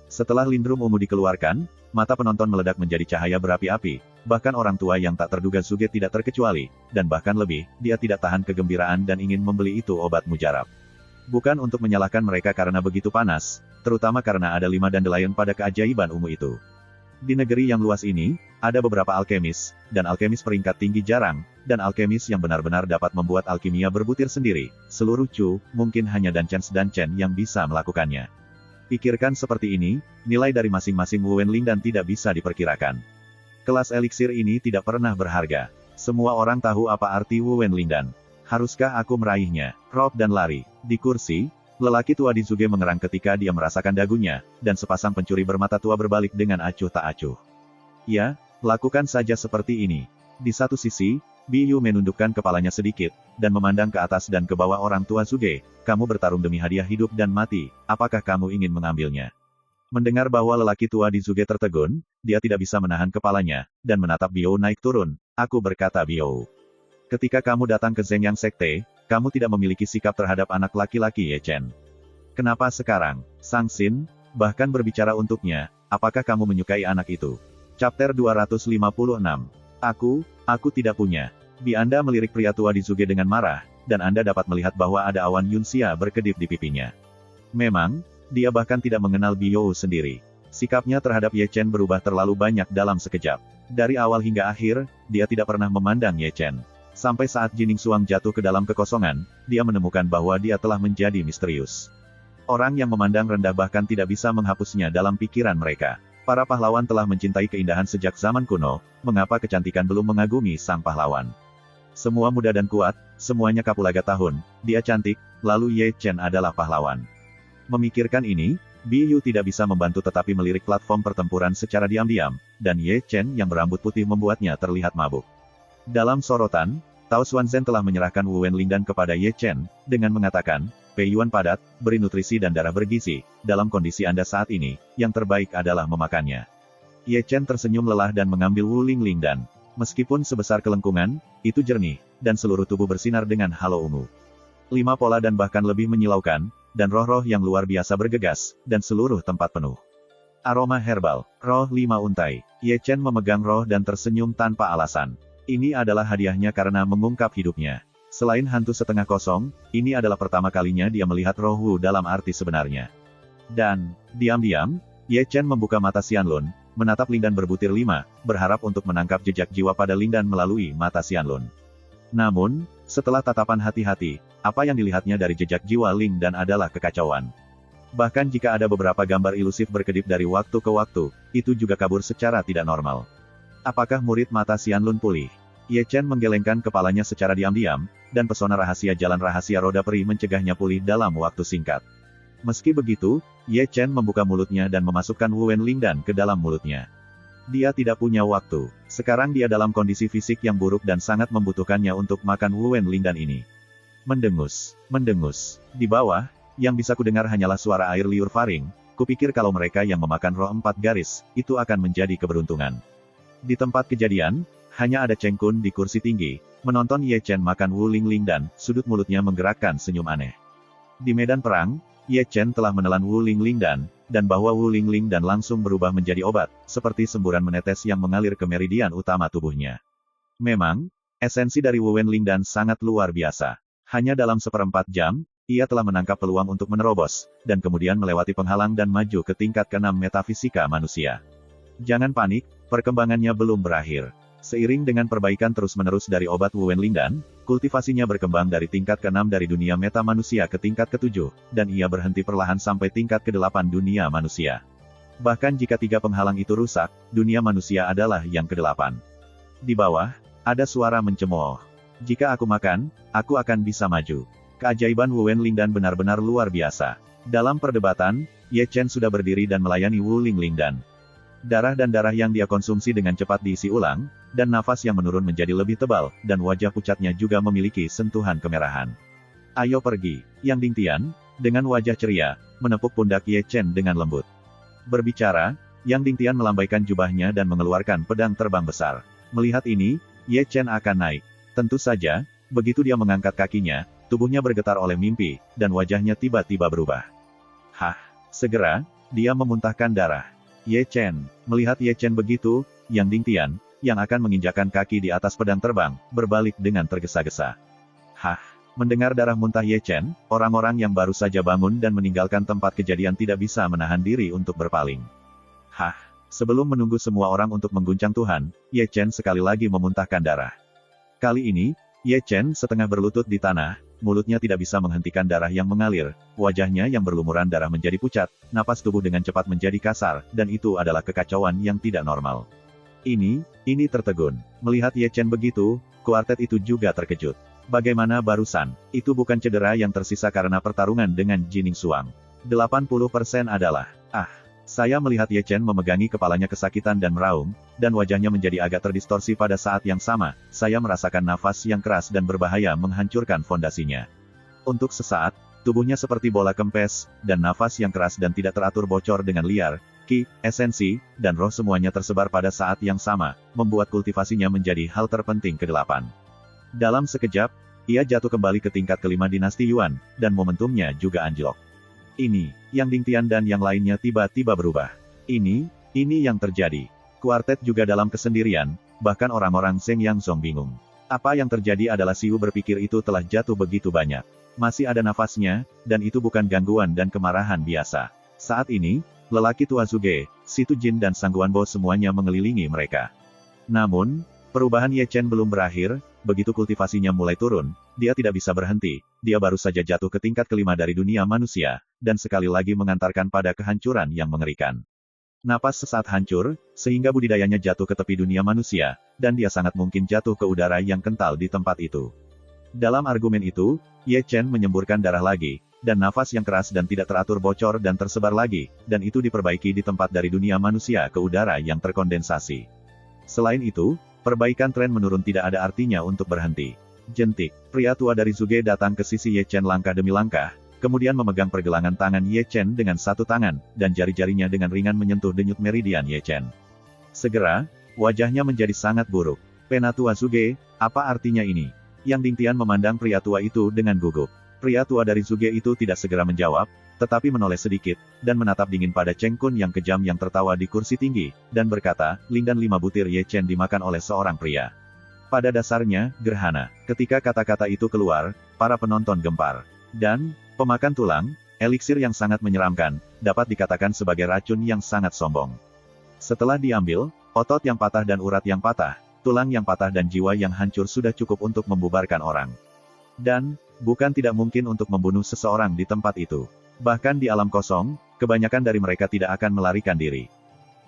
setelah lindrum ungu dikeluarkan, mata penonton meledak menjadi cahaya berapi-api, bahkan orang tua yang tak terduga Zuge tidak terkecuali, dan bahkan lebih, dia tidak tahan kegembiraan dan ingin membeli itu obat mujarab. Bukan untuk menyalahkan mereka karena begitu panas, terutama karena ada 5 dandelion pada keajaiban ungu itu. Di negeri yang luas ini, ada beberapa alkemis, dan alkemis peringkat tinggi jarang, dan alkemis yang benar-benar dapat membuat alkimia berbutir sendiri. Seluruh Chu, mungkin hanya dan Chen yang bisa melakukannya. Pikirkan seperti ini, nilai dari masing-masing Wu Wenlingdan tidak bisa diperkirakan. Kelas eliksir ini tidak pernah berharga. Semua orang tahu apa arti Wu Wenlingdan. Haruskah aku meraihnya? Rob dan lari. Di kursi, lelaki tua di Zuge mengerang ketika dia merasakan dagunya, dan sepasang pencuri bermata tua berbalik dengan acuh tak acuh. Ya, lakukan saja seperti ini. Di satu sisi, Biyu menundukkan kepalanya sedikit, dan memandang ke atas dan ke bawah orang tua Zuge. Kamu bertarung demi hadiah hidup dan mati, apakah kamu ingin mengambilnya? Mendengar bahwa lelaki tua di Zuge tertegun, dia tidak bisa menahan kepalanya, dan menatap Biou naik turun. Aku berkata Biou. Ketika kamu datang ke Zheng Yang Sekte, kamu tidak memiliki sikap terhadap anak laki-laki Ye Chen. Kenapa sekarang, Sang Xin, bahkan berbicara untuknya, apakah kamu menyukai anak itu? Chapter 256. Aku tidak punya. Bi Anda melirik pria tua di Zuge dengan marah, dan Anda dapat melihat bahwa ada awan Yunxia berkedip di pipinya. Memang, dia bahkan tidak mengenal Biou sendiri. Sikapnya terhadap Ye Chen berubah terlalu banyak dalam sekejap. Dari awal hingga akhir, dia tidak pernah memandang Ye Chen. Sampai saat Jining Suang jatuh ke dalam kekosongan, dia menemukan bahwa dia telah menjadi misterius. Orang yang memandang rendah bahkan tidak bisa menghapusnya dalam pikiran mereka. Para pahlawan telah mencintai keindahan sejak zaman kuno, mengapa kecantikan belum mengagumi sang pahlawan? Semua muda dan kuat, semuanya kapulaga tahun, dia cantik, lalu Ye Chen adalah pahlawan. Memikirkan ini, Biyu tidak bisa membantu tetapi melirik platform pertempuran secara diam-diam, dan Ye Chen yang berambut putih membuatnya terlihat mabuk. Dalam sorotan, Tao Xuanzhen telah menyerahkan Wu Wenlingdan kepada Ye Chen, dengan mengatakan, Peiyuan padat, beri nutrisi dan darah bergizi, dalam kondisi Anda saat ini, yang terbaik adalah memakannya. Ye Chen tersenyum lelah dan mengambil Wu Wenlingdan. Meskipun sebesar kelengkungan, itu jernih, dan seluruh tubuh bersinar dengan halo ungu. 5 pola dan bahkan lebih menyilaukan, dan roh-roh yang luar biasa bergegas, dan seluruh tempat penuh. Aroma herbal, roh 5 untai. Ye Chen memegang roh dan tersenyum tanpa alasan. Ini adalah hadiahnya karena mengungkap hidupnya. Selain hantu setengah kosong, ini adalah pertama kalinya dia melihat roh Wu dalam arti sebenarnya. Dan, diam-diam, Ye Chen membuka mata Xianlun, menatap Lindan berbutir 5, berharap untuk menangkap jejak jiwa pada Lindan melalui mata Xianlun. Namun, setelah tatapan hati-hati, apa yang dilihatnya dari jejak jiwa Lindan adalah kekacauan. Bahkan jika ada beberapa gambar ilusif berkedip dari waktu ke waktu, itu juga kabur secara tidak normal. Apakah murid mata Xianlun pulih? Ye Chen menggelengkan kepalanya secara diam-diam, dan pesona rahasia jalan rahasia roda peri mencegahnya pulih dalam waktu singkat. Meski begitu, Ye Chen membuka mulutnya dan memasukkan Wu Wen Lindan ke dalam mulutnya. Dia tidak punya waktu. Sekarang dia dalam kondisi fisik yang buruk dan sangat membutuhkannya untuk makan Wu Wen Lindan ini. Mendengus, mendengus. Di bawah, yang bisa kudengar hanyalah suara air liur faring. Kupikir kalau mereka yang memakan roh 4 garis, itu akan menjadi keberuntungan. Di tempat kejadian, hanya ada Cheng Kun di kursi tinggi, menonton Ye Chen makan Wu Ling Lindan, sudut mulutnya menggerakkan senyum aneh. Di medan perang, Ye Chen telah menelan Wu Ling Lindan, dan bahwa Wu Ling Lindan langsung berubah menjadi obat, seperti semburan menetes yang mengalir ke meridian utama tubuhnya. Memang, esensi dari Wu Wen Lindan sangat luar biasa. Hanya dalam 1/4 jam, ia telah menangkap peluang untuk menerobos, dan kemudian melewati penghalang dan maju ke tingkat ke-6 metafisika manusia. Jangan panik, perkembangannya belum berakhir. Seiring dengan perbaikan terus-menerus dari obat Wu Wen Lindan, kultivasinya berkembang dari tingkat ke-6 dari dunia meta manusia ke tingkat ke-7, dan ia berhenti perlahan sampai tingkat ke-8 dunia manusia. Bahkan jika 3 penghalang itu rusak, dunia manusia adalah yang ke-8. Di bawah, ada suara mencemooh. Jika aku makan, aku akan bisa maju. Keajaiban Wu Wen Lindan benar-benar luar biasa. Dalam perdebatan, Ye Chen sudah berdiri dan melayani Wu Ling Lindan. Darah dan darah yang dia konsumsi dengan cepat diisi ulang, dan nafas yang menurun menjadi lebih tebal, dan wajah pucatnya juga memiliki sentuhan kemerahan. Ayo pergi, Yang Dingtian, dengan wajah ceria, menepuk pundak Ye Chen dengan lembut. Berbicara, Yang Dingtian melambaikan jubahnya dan mengeluarkan pedang terbang besar. Melihat ini, Ye Chen akan naik. Tentu saja, begitu dia mengangkat kakinya, tubuhnya bergetar oleh mimpi, dan wajahnya tiba-tiba berubah. Hah, segera, dia memuntahkan darah. Ye Chen, melihat Ye Chen begitu, Yang Dingtian, yang akan menginjakan kaki di atas pedang terbang, berbalik dengan tergesa-gesa. Hah, mendengar darah muntah Ye Chen, orang-orang yang baru saja bangun dan meninggalkan tempat kejadian tidak bisa menahan diri untuk berpaling. Hah, sebelum menunggu semua orang untuk mengguncang Tuhan, Ye Chen sekali lagi memuntahkan darah. Kali ini, Ye Chen setengah berlutut di tanah, mulutnya tidak bisa menghentikan darah yang mengalir, wajahnya yang berlumuran darah menjadi pucat, napas tubuh dengan cepat menjadi kasar, dan itu adalah kekacauan yang tidak normal. Ini tertegun. Melihat Ye Chen begitu, kuartet itu juga terkejut. Bagaimana barusan? Itu bukan cedera yang tersisa karena pertarungan dengan Jining Suang. 80% adalah, saya melihat Ye Chen memegangi kepalanya kesakitan dan meraung, dan wajahnya menjadi agak terdistorsi pada saat yang sama, saya merasakan nafas yang keras dan berbahaya menghancurkan fondasinya. Untuk sesaat, tubuhnya seperti bola kempes, dan nafas yang keras dan tidak teratur bocor dengan liar, ki, esensi, dan roh semuanya tersebar pada saat yang sama, membuat kultivasinya menjadi hal terpenting ke-8. Dalam sekejap, ia jatuh kembali ke tingkat ke-5 dinasti Yuan, dan momentumnya juga anjlok. Ini, Yang Dingtian dan yang lainnya tiba-tiba berubah. Ini yang terjadi. Kuartet juga dalam kesendirian, bahkan orang-orang Zheng Yang Song bingung. Apa yang terjadi adalah Siu berpikir itu telah jatuh begitu banyak. Masih ada nafasnya, dan itu bukan gangguan dan kemarahan biasa. Saat ini, lelaki tua Zuge, Situ Jin dan Sangguan Bo semuanya mengelilingi mereka. Namun, perubahan Ye Chen belum berakhir, begitu kultivasinya mulai turun, dia tidak bisa berhenti, dia baru saja jatuh ke tingkat ke-5 dari dunia manusia, dan sekali lagi mengantarkan pada kehancuran yang mengerikan. Napas sesaat hancur, sehingga budidayanya jatuh ke tepi dunia manusia, dan dia sangat mungkin jatuh ke udara yang kental di tempat itu. Dalam argumen itu, Ye Chen menyemburkan darah lagi, dan nafas yang keras dan tidak teratur bocor dan tersebar lagi, dan itu diperbaiki di tempat dari dunia manusia ke udara yang terkondensasi. Selain itu, perbaikan tren menurun tidak ada artinya untuk berhenti. Jentik, pria tua dari Zuge datang ke sisi Ye Chen langkah demi langkah, kemudian memegang pergelangan tangan Ye Chen dengan satu tangan, dan jari-jarinya dengan ringan menyentuh denyut meridian Ye Chen. Segera, wajahnya menjadi sangat buruk. Penatua Zuge, apa artinya ini? Yang Dingtian memandang pria tua itu dengan gugup. Pria tua dari Zuge itu tidak segera menjawab, tetapi menoleh sedikit, dan menatap dingin pada Cheng Kun yang kejam yang tertawa di kursi tinggi, dan berkata, Lindan 5 butir Ye Chen dimakan oleh seorang pria. Pada dasarnya, gerhana. Ketika kata-kata itu keluar, para penonton gempar. Dan, pemakan tulang, eliksir yang sangat menyeramkan, dapat dikatakan sebagai racun yang sangat sombong. Setelah diambil, otot yang patah dan urat yang patah, tulang yang patah dan jiwa yang hancur sudah cukup untuk membubarkan orang. Dan, bukan tidak mungkin untuk membunuh seseorang di tempat itu. Bahkan di alam kosong, kebanyakan dari mereka tidak akan melarikan diri.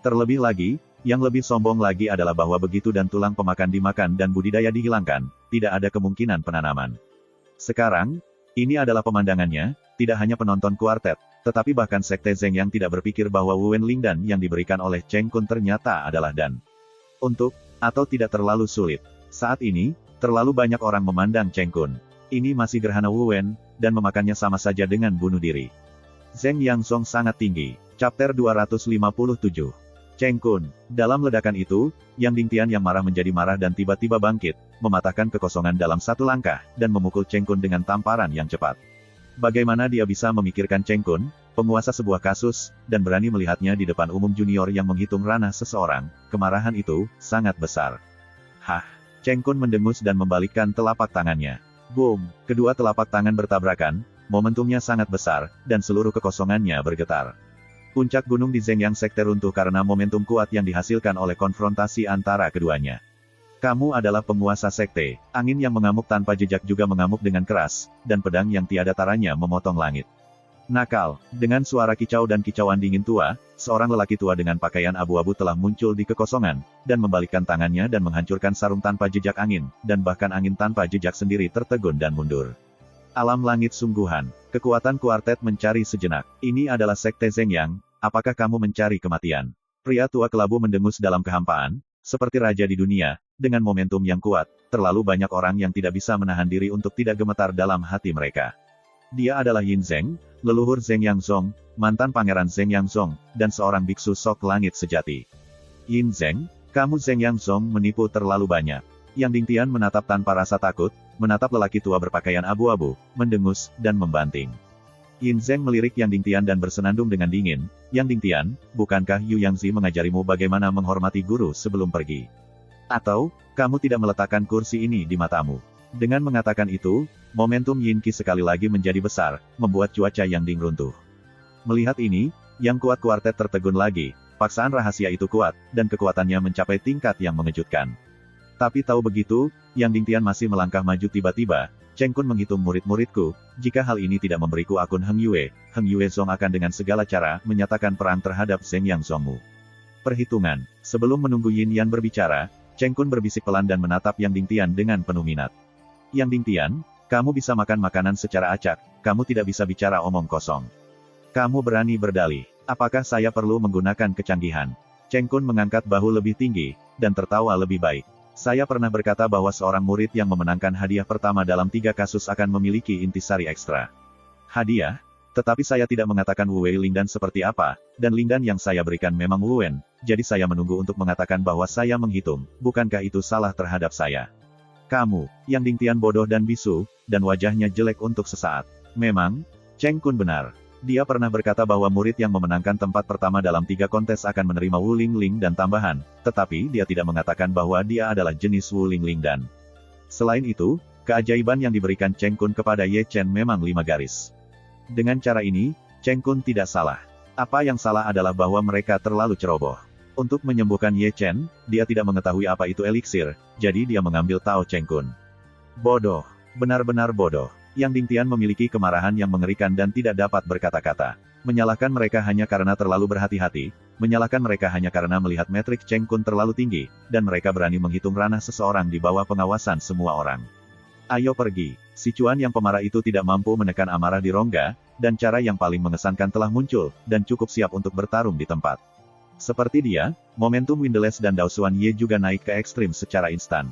Terlebih lagi, yang lebih sombong lagi adalah bahwa begitu dan tulang pemakan dimakan dan budidaya dihilangkan, tidak ada kemungkinan penanaman. Sekarang, ini adalah pemandangannya, tidak hanya penonton kuartet, tetapi bahkan Sekte Zeng yang tidak berpikir bahwa Wu Wenlingdan yang diberikan oleh Cheng Kun ternyata adalah dan untuk, atau tidak terlalu sulit. Saat ini, terlalu banyak orang memandang Cheng Kun. Ini masih gerhana Wu Wen, dan memakannya sama saja dengan bunuh diri. Zeng Yang Song sangat tinggi. Chapter 257. Cheng Kun. Dalam ledakan itu, Yang Dingtian yang marah menjadi marah dan tiba-tiba bangkit, mematahkan kekosongan dalam satu langkah, dan memukul Cheng Kun dengan tamparan yang cepat. Bagaimana dia bisa memikirkan Cheng Kun, penguasa sebuah kasus, dan berani melihatnya di depan umum junior yang menghitung ranah seseorang, kemarahan itu, sangat besar. Hah! Cheng Kun mendengus dan membalikkan telapak tangannya. Boom! Kedua telapak tangan bertabrakan, momentumnya sangat besar, dan seluruh kekosongannya bergetar. Puncak gunung di Zhengyang Sekte runtuh karena momentum kuat yang dihasilkan oleh konfrontasi antara keduanya. Kamu adalah penguasa sekte. Angin yang mengamuk tanpa jejak juga mengamuk dengan keras, dan pedang yang tiada taranya memotong langit. Nakal. Dengan suara kicau dan kicauan dingin tua, seorang lelaki tua dengan pakaian abu-abu telah muncul di kekosongan, dan membalikkan tangannya dan menghancurkan sarung tanpa jejak angin, dan bahkan angin tanpa jejak sendiri tertegun dan mundur. Alam langit sungguhan. Kekuatan kuartet mencari sejenak. Ini adalah Sekte Zhengyang, apakah kamu mencari kematian? Pria tua kelabu mendengus dalam kehampaan, seperti raja di dunia, dengan momentum yang kuat, terlalu banyak orang yang tidak bisa menahan diri untuk tidak gemetar dalam hati mereka. Dia adalah Yin Zeng, leluhur Zeng Yang Zong, mantan pangeran Zeng Yang Zong, dan seorang biksu sok langit sejati. Yin Zeng, kamu Zeng Yang Zong menipu terlalu banyak. Yang Dingtian menatap tanpa rasa takut, menatap lelaki tua berpakaian abu-abu, mendengus, dan membanting. Yin Zeng melirik Yang Dingtian dan bersenandung dengan dingin, Yang Dingtian, bukankah Yu Yangzi mengajarimu bagaimana menghormati guru sebelum pergi? Atau, kamu tidak meletakkan kursi ini di matamu? Dengan mengatakan itu, momentum Yin Qi sekali lagi menjadi besar, membuat cuaca Yang Ding runtuh. Melihat ini, Yang Kuat kuartet tertegun lagi, paksaan rahasia itu kuat, dan kekuatannya mencapai tingkat yang mengejutkan. Tapi tahu begitu, Yang Dingtian masih melangkah maju tiba-tiba, Cheng Kun menghitung murid-muridku, jika hal ini tidak memberiku akun Heng Yue Zong akan dengan segala cara, menyatakan perang terhadap Zeng Yang Zongmu. Perhitungan. Sebelum menunggu Yin Yan berbicara, Cheng Kun berbisik pelan dan menatap Yang Dingtian dengan penuh minat. Yang Dingtian, kamu bisa makan makanan secara acak, kamu tidak bisa bicara omong kosong. Kamu berani berdalih, apakah saya perlu menggunakan kecanggihan? Cheng Kun mengangkat bahu lebih tinggi, dan tertawa lebih baik. Saya pernah berkata bahwa seorang murid yang memenangkan hadiah pertama dalam 3 kasus akan memiliki intisari ekstra. Hadiah? Tetapi saya tidak mengatakan Wu Wei Lingdan seperti apa, dan Lingdan yang saya berikan memang Wu Wen, jadi saya menunggu untuk mengatakan bahwa saya menghitung, bukankah itu salah terhadap saya? Kamu, Yang Dingtian bodoh dan bisu, dan wajahnya jelek untuk sesaat. Memang, Cheng Kun benar. Dia pernah berkata bahwa murid yang memenangkan tempat pertama dalam 3 kontes akan menerima Wu Lingling dan tambahan, tetapi dia tidak mengatakan bahwa dia adalah jenis Wu Lingling dan. Selain itu, keajaiban yang diberikan Cheng Kun kepada Ye Chen memang 5 garis. Dengan cara ini, Cheng Kun tidak salah. Apa yang salah adalah bahwa mereka terlalu ceroboh. Untuk menyembuhkan Ye Chen, dia tidak mengetahui apa itu eliksir, jadi dia mengambil Tao Cheng Kun. Bodoh. Benar-benar bodoh. Yang Dingtian memiliki kemarahan yang mengerikan dan tidak dapat berkata-kata. Menyalahkan mereka hanya karena terlalu berhati-hati, menyalahkan mereka hanya karena melihat metrik Cheng Kun terlalu tinggi, dan mereka berani menghitung ranah seseorang di bawah pengawasan semua orang. Ayo pergi. Si Cuan yang pemarah itu tidak mampu menekan amarah di rongga, dan cara yang paling mengesankan telah muncul, dan cukup siap untuk bertarung di tempat. Seperti dia, momentum Windeles dan Daosuan Ye juga naik ke ekstrim secara instan.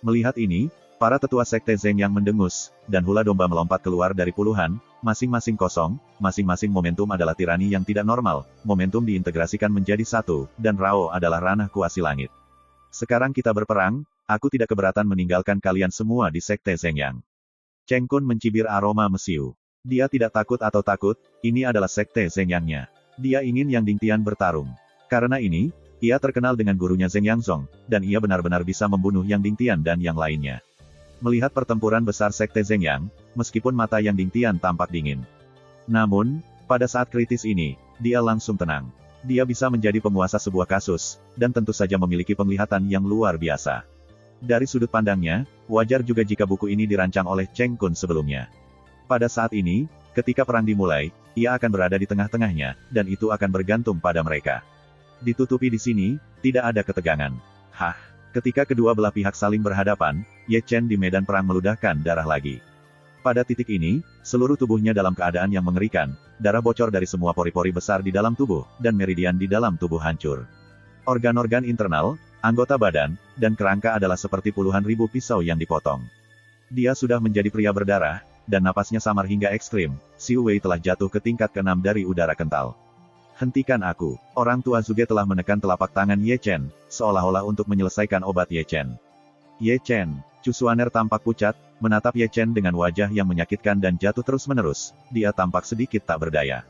Melihat ini, para tetua sekte Zeng yang mendengus, dan hula domba melompat keluar dari puluhan, masing-masing kosong, masing-masing momentum adalah tirani yang tidak normal, momentum diintegrasikan menjadi satu, dan Rao adalah ranah kuasi langit. Sekarang kita berperang, aku tidak keberatan meninggalkan kalian semua di sekte Zhengyang. Cheng Kun mencibir aroma mesiu. Dia tidak takut atau takut, ini adalah sekte Zhengyangnya. Dia ingin Yang Dingtian bertarung. Karena ini, Ia terkenal dengan gurunya Zheng Yangzong, dan ia benar-benar bisa membunuh Yang Dingtian dan yang lainnya. Melihat pertempuran besar Sekte Zheng Yang, meskipun mata Yang Dingtian tampak dingin. Namun, pada saat kritis ini, dia langsung tenang. Dia bisa menjadi penguasa sebuah kasus, dan tentu saja memiliki penglihatan yang luar biasa. Dari sudut pandangnya, wajar juga jika buku ini dirancang oleh Cheng Kun sebelumnya. Pada saat ini, ketika perang dimulai, ia akan berada di tengah-tengahnya, dan itu akan bergantung pada mereka. Ditutupi di sini, tidak ada ketegangan. Ketika kedua belah pihak saling berhadapan, Ye Chen di medan perang meludahkan darah lagi. Pada titik ini, seluruh tubuhnya dalam keadaan yang mengerikan, darah bocor dari semua pori-pori besar di dalam tubuh, dan meridian di dalam tubuh hancur. Organ-organ internal, anggota badan, dan kerangka adalah seperti puluhan ribu pisau yang dipotong. Dia sudah menjadi pria berdarah, dan napasnya samar hingga ekstrim. Xiu Wei telah jatuh ke tingkat ke-6 dari udara kental. Hentikan aku. Orang tua Zuge telah menekan telapak tangan Ye Chen, seolah-olah untuk menyelesaikan obat Ye Chen. Ye Chen, Chu Xuaner tampak pucat, menatap Ye Chen dengan wajah yang menyakitkan dan jatuh terus-menerus. Dia tampak sedikit tak berdaya.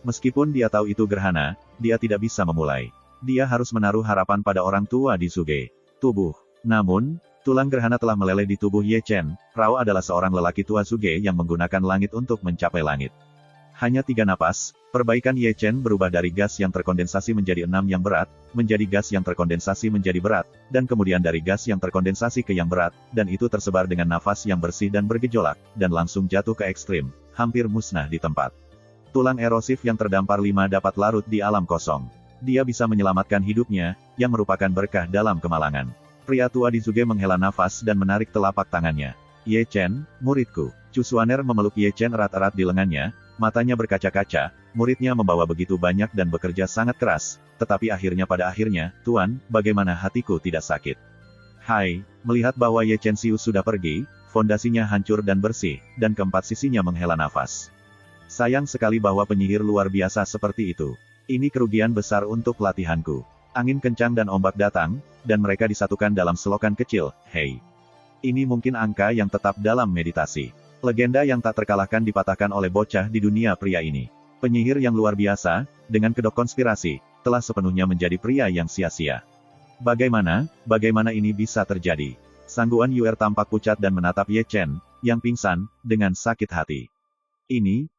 Meskipun dia tahu itu gerhana, dia tidak bisa memulai. Dia harus menaruh harapan pada orang tua di Zuge. Tubuh. Namun, tulang gerhana telah meleleh di tubuh Ye Chen. Rao adalah seorang lelaki tua Zuge yang menggunakan langit untuk mencapai langit. Hanya 3 napas, perbaikan Ye Chen berubah dari gas yang terkondensasi menjadi 6 yang berat, menjadi gas yang terkondensasi menjadi berat, dan kemudian dari gas yang terkondensasi ke yang berat, dan itu tersebar dengan nafas yang bersih dan bergejolak, dan langsung jatuh ke ekstrim, hampir musnah di tempat. Tulang erosif yang terdampar 5 dapat larut di alam kosong. Dia bisa menyelamatkan hidupnya, yang merupakan berkah dalam kemalangan. Pria tua di Zuge menghela nafas dan menarik telapak tangannya. Ye Chen, muridku. Chu Xuaner memeluk Ye Chen erat-erat di lengannya, matanya berkaca-kaca. Muridnya membawa begitu banyak dan bekerja sangat keras, tetapi pada akhirnya, Tuan, bagaimana hatiku tidak sakit? Hai, melihat bahwa Ye Chen Xiu sudah pergi, fondasinya hancur dan bersih, dan keempat sisinya menghela nafas. Sayang sekali bahwa penyihir luar biasa seperti itu. Ini kerugian besar untuk latihanku. Angin kencang dan ombak datang, dan mereka disatukan dalam selokan kecil. Hei. Ini mungkin angka yang tetap dalam meditasi. Legenda yang tak terkalahkan dipatahkan oleh bocah di dunia pria ini. Penyihir yang luar biasa, dengan kedok konspirasi, telah sepenuhnya menjadi pria yang sia-sia. Bagaimana ini bisa terjadi? Sangguan Yuer tampak pucat dan menatap Ye Chen, yang pingsan, dengan sakit hati.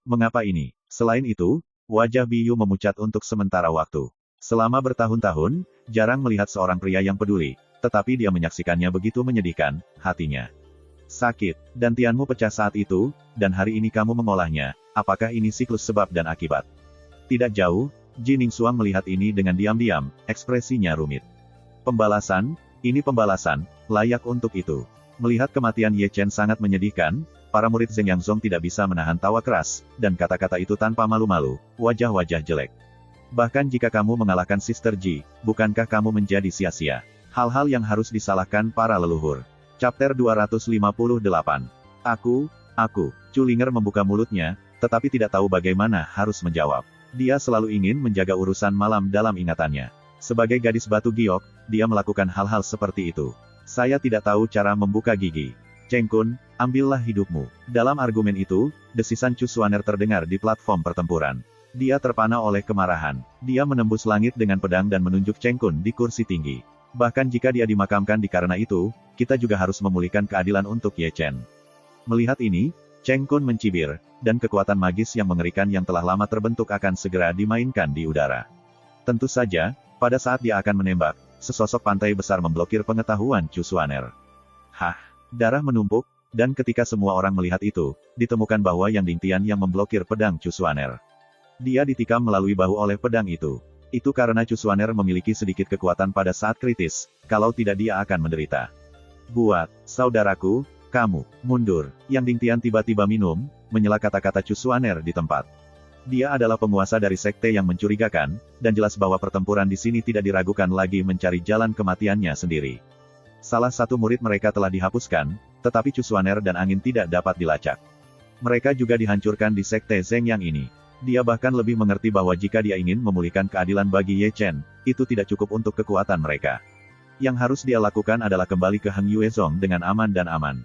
Mengapa ini? Selain itu, wajah Biyu memucat untuk sementara waktu. Selama bertahun-tahun, jarang melihat seorang pria yang peduli, tetapi dia menyaksikannya begitu menyedihkan, hatinya sakit. Dantianmu pecah saat itu, dan hari ini kamu mengolahnya. Apakah ini siklus sebab dan akibat? Tidak jauh, Ji Ningsuang melihat ini dengan diam-diam, ekspresinya rumit. Pembalasan, ini pembalasan, layak untuk itu. Melihat kematian Ye Chen sangat menyedihkan, para murid Zheng Yangzong tidak bisa menahan tawa keras, dan kata-kata itu tanpa malu-malu, wajah-wajah jelek. Bahkan jika kamu mengalahkan Sister Ji, bukankah kamu menjadi sia-sia? Hal-hal yang harus disalahkan para leluhur. Chapter 258. Aku. Culinger membuka mulutnya, tetapi tidak tahu bagaimana harus menjawab. Dia selalu ingin menjaga urusan malam dalam ingatannya. Sebagai gadis batu giok, dia melakukan hal-hal seperti itu. Saya tidak tahu cara membuka gigi. Cheng Kun, ambillah hidupmu. Dalam argumen itu, desisan Chu Xuaner terdengar di platform pertempuran. Dia terpana oleh kemarahan. Dia menembus langit dengan pedang dan menunjuk Cheng Kun di kursi tinggi. Bahkan jika dia dimakamkan karena itu, kita juga harus memulihkan keadilan untuk Ye Chen. Melihat ini, Cheng Kun mencibir, dan kekuatan magis yang mengerikan yang telah lama terbentuk akan segera dimainkan di udara. Tentu saja, pada saat dia akan menembak, sesosok pantai besar memblokir pengetahuan Chu Xuaner. Darah menumpuk, dan ketika semua orang melihat itu, ditemukan bahwa Yang Dingtian yang memblokir pedang Chu Xuaner. Dia ditikam melalui bahu oleh pedang itu. Itu karena Chu Xuaner memiliki sedikit kekuatan pada saat kritis, kalau tidak dia akan menderita. Buat, saudaraku, kamu, mundur. Yang Dingtian tiba-tiba minum, menyela kata-kata Chu Xuaner di tempat. Dia adalah penguasa dari sekte yang mencurigakan, dan jelas bahwa pertempuran di sini tidak diragukan lagi mencari jalan kematiannya sendiri. Salah satu murid mereka telah dihapuskan, tetapi Chu Xuaner dan angin tidak dapat dilacak. Mereka juga dihancurkan di sekte Zheng Yang ini. Dia bahkan lebih mengerti bahwa jika dia ingin memulihkan keadilan bagi Ye Chen, itu tidak cukup untuk kekuatan mereka. Yang harus dia lakukan adalah kembali ke Heng Yuezong dengan aman dan aman.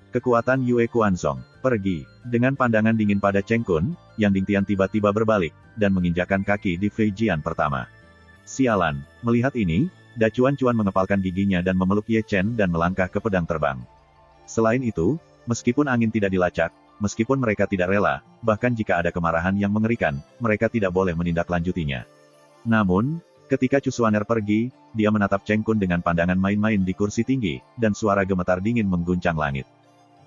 Kekuatan Yue Kuanzong, pergi. Dengan pandangan dingin pada Cheng Kun, Yang Dingtian tiba-tiba berbalik, dan menginjakkan kaki di Fei Jian pertama. Sialan, melihat ini, Da Cuan-Cuan mengepalkan giginya dan memeluk Ye Chen dan melangkah ke pedang terbang. Selain itu, meskipun angin tidak dilacak, meskipun mereka tidak rela, bahkan jika ada kemarahan yang mengerikan, mereka tidak boleh menindaklanjutinya. Namun, ketika Cusuaner pergi, dia menatap Cheng Kun dengan pandangan main-main di kursi tinggi, dan suara gemetar dingin mengguncang langit.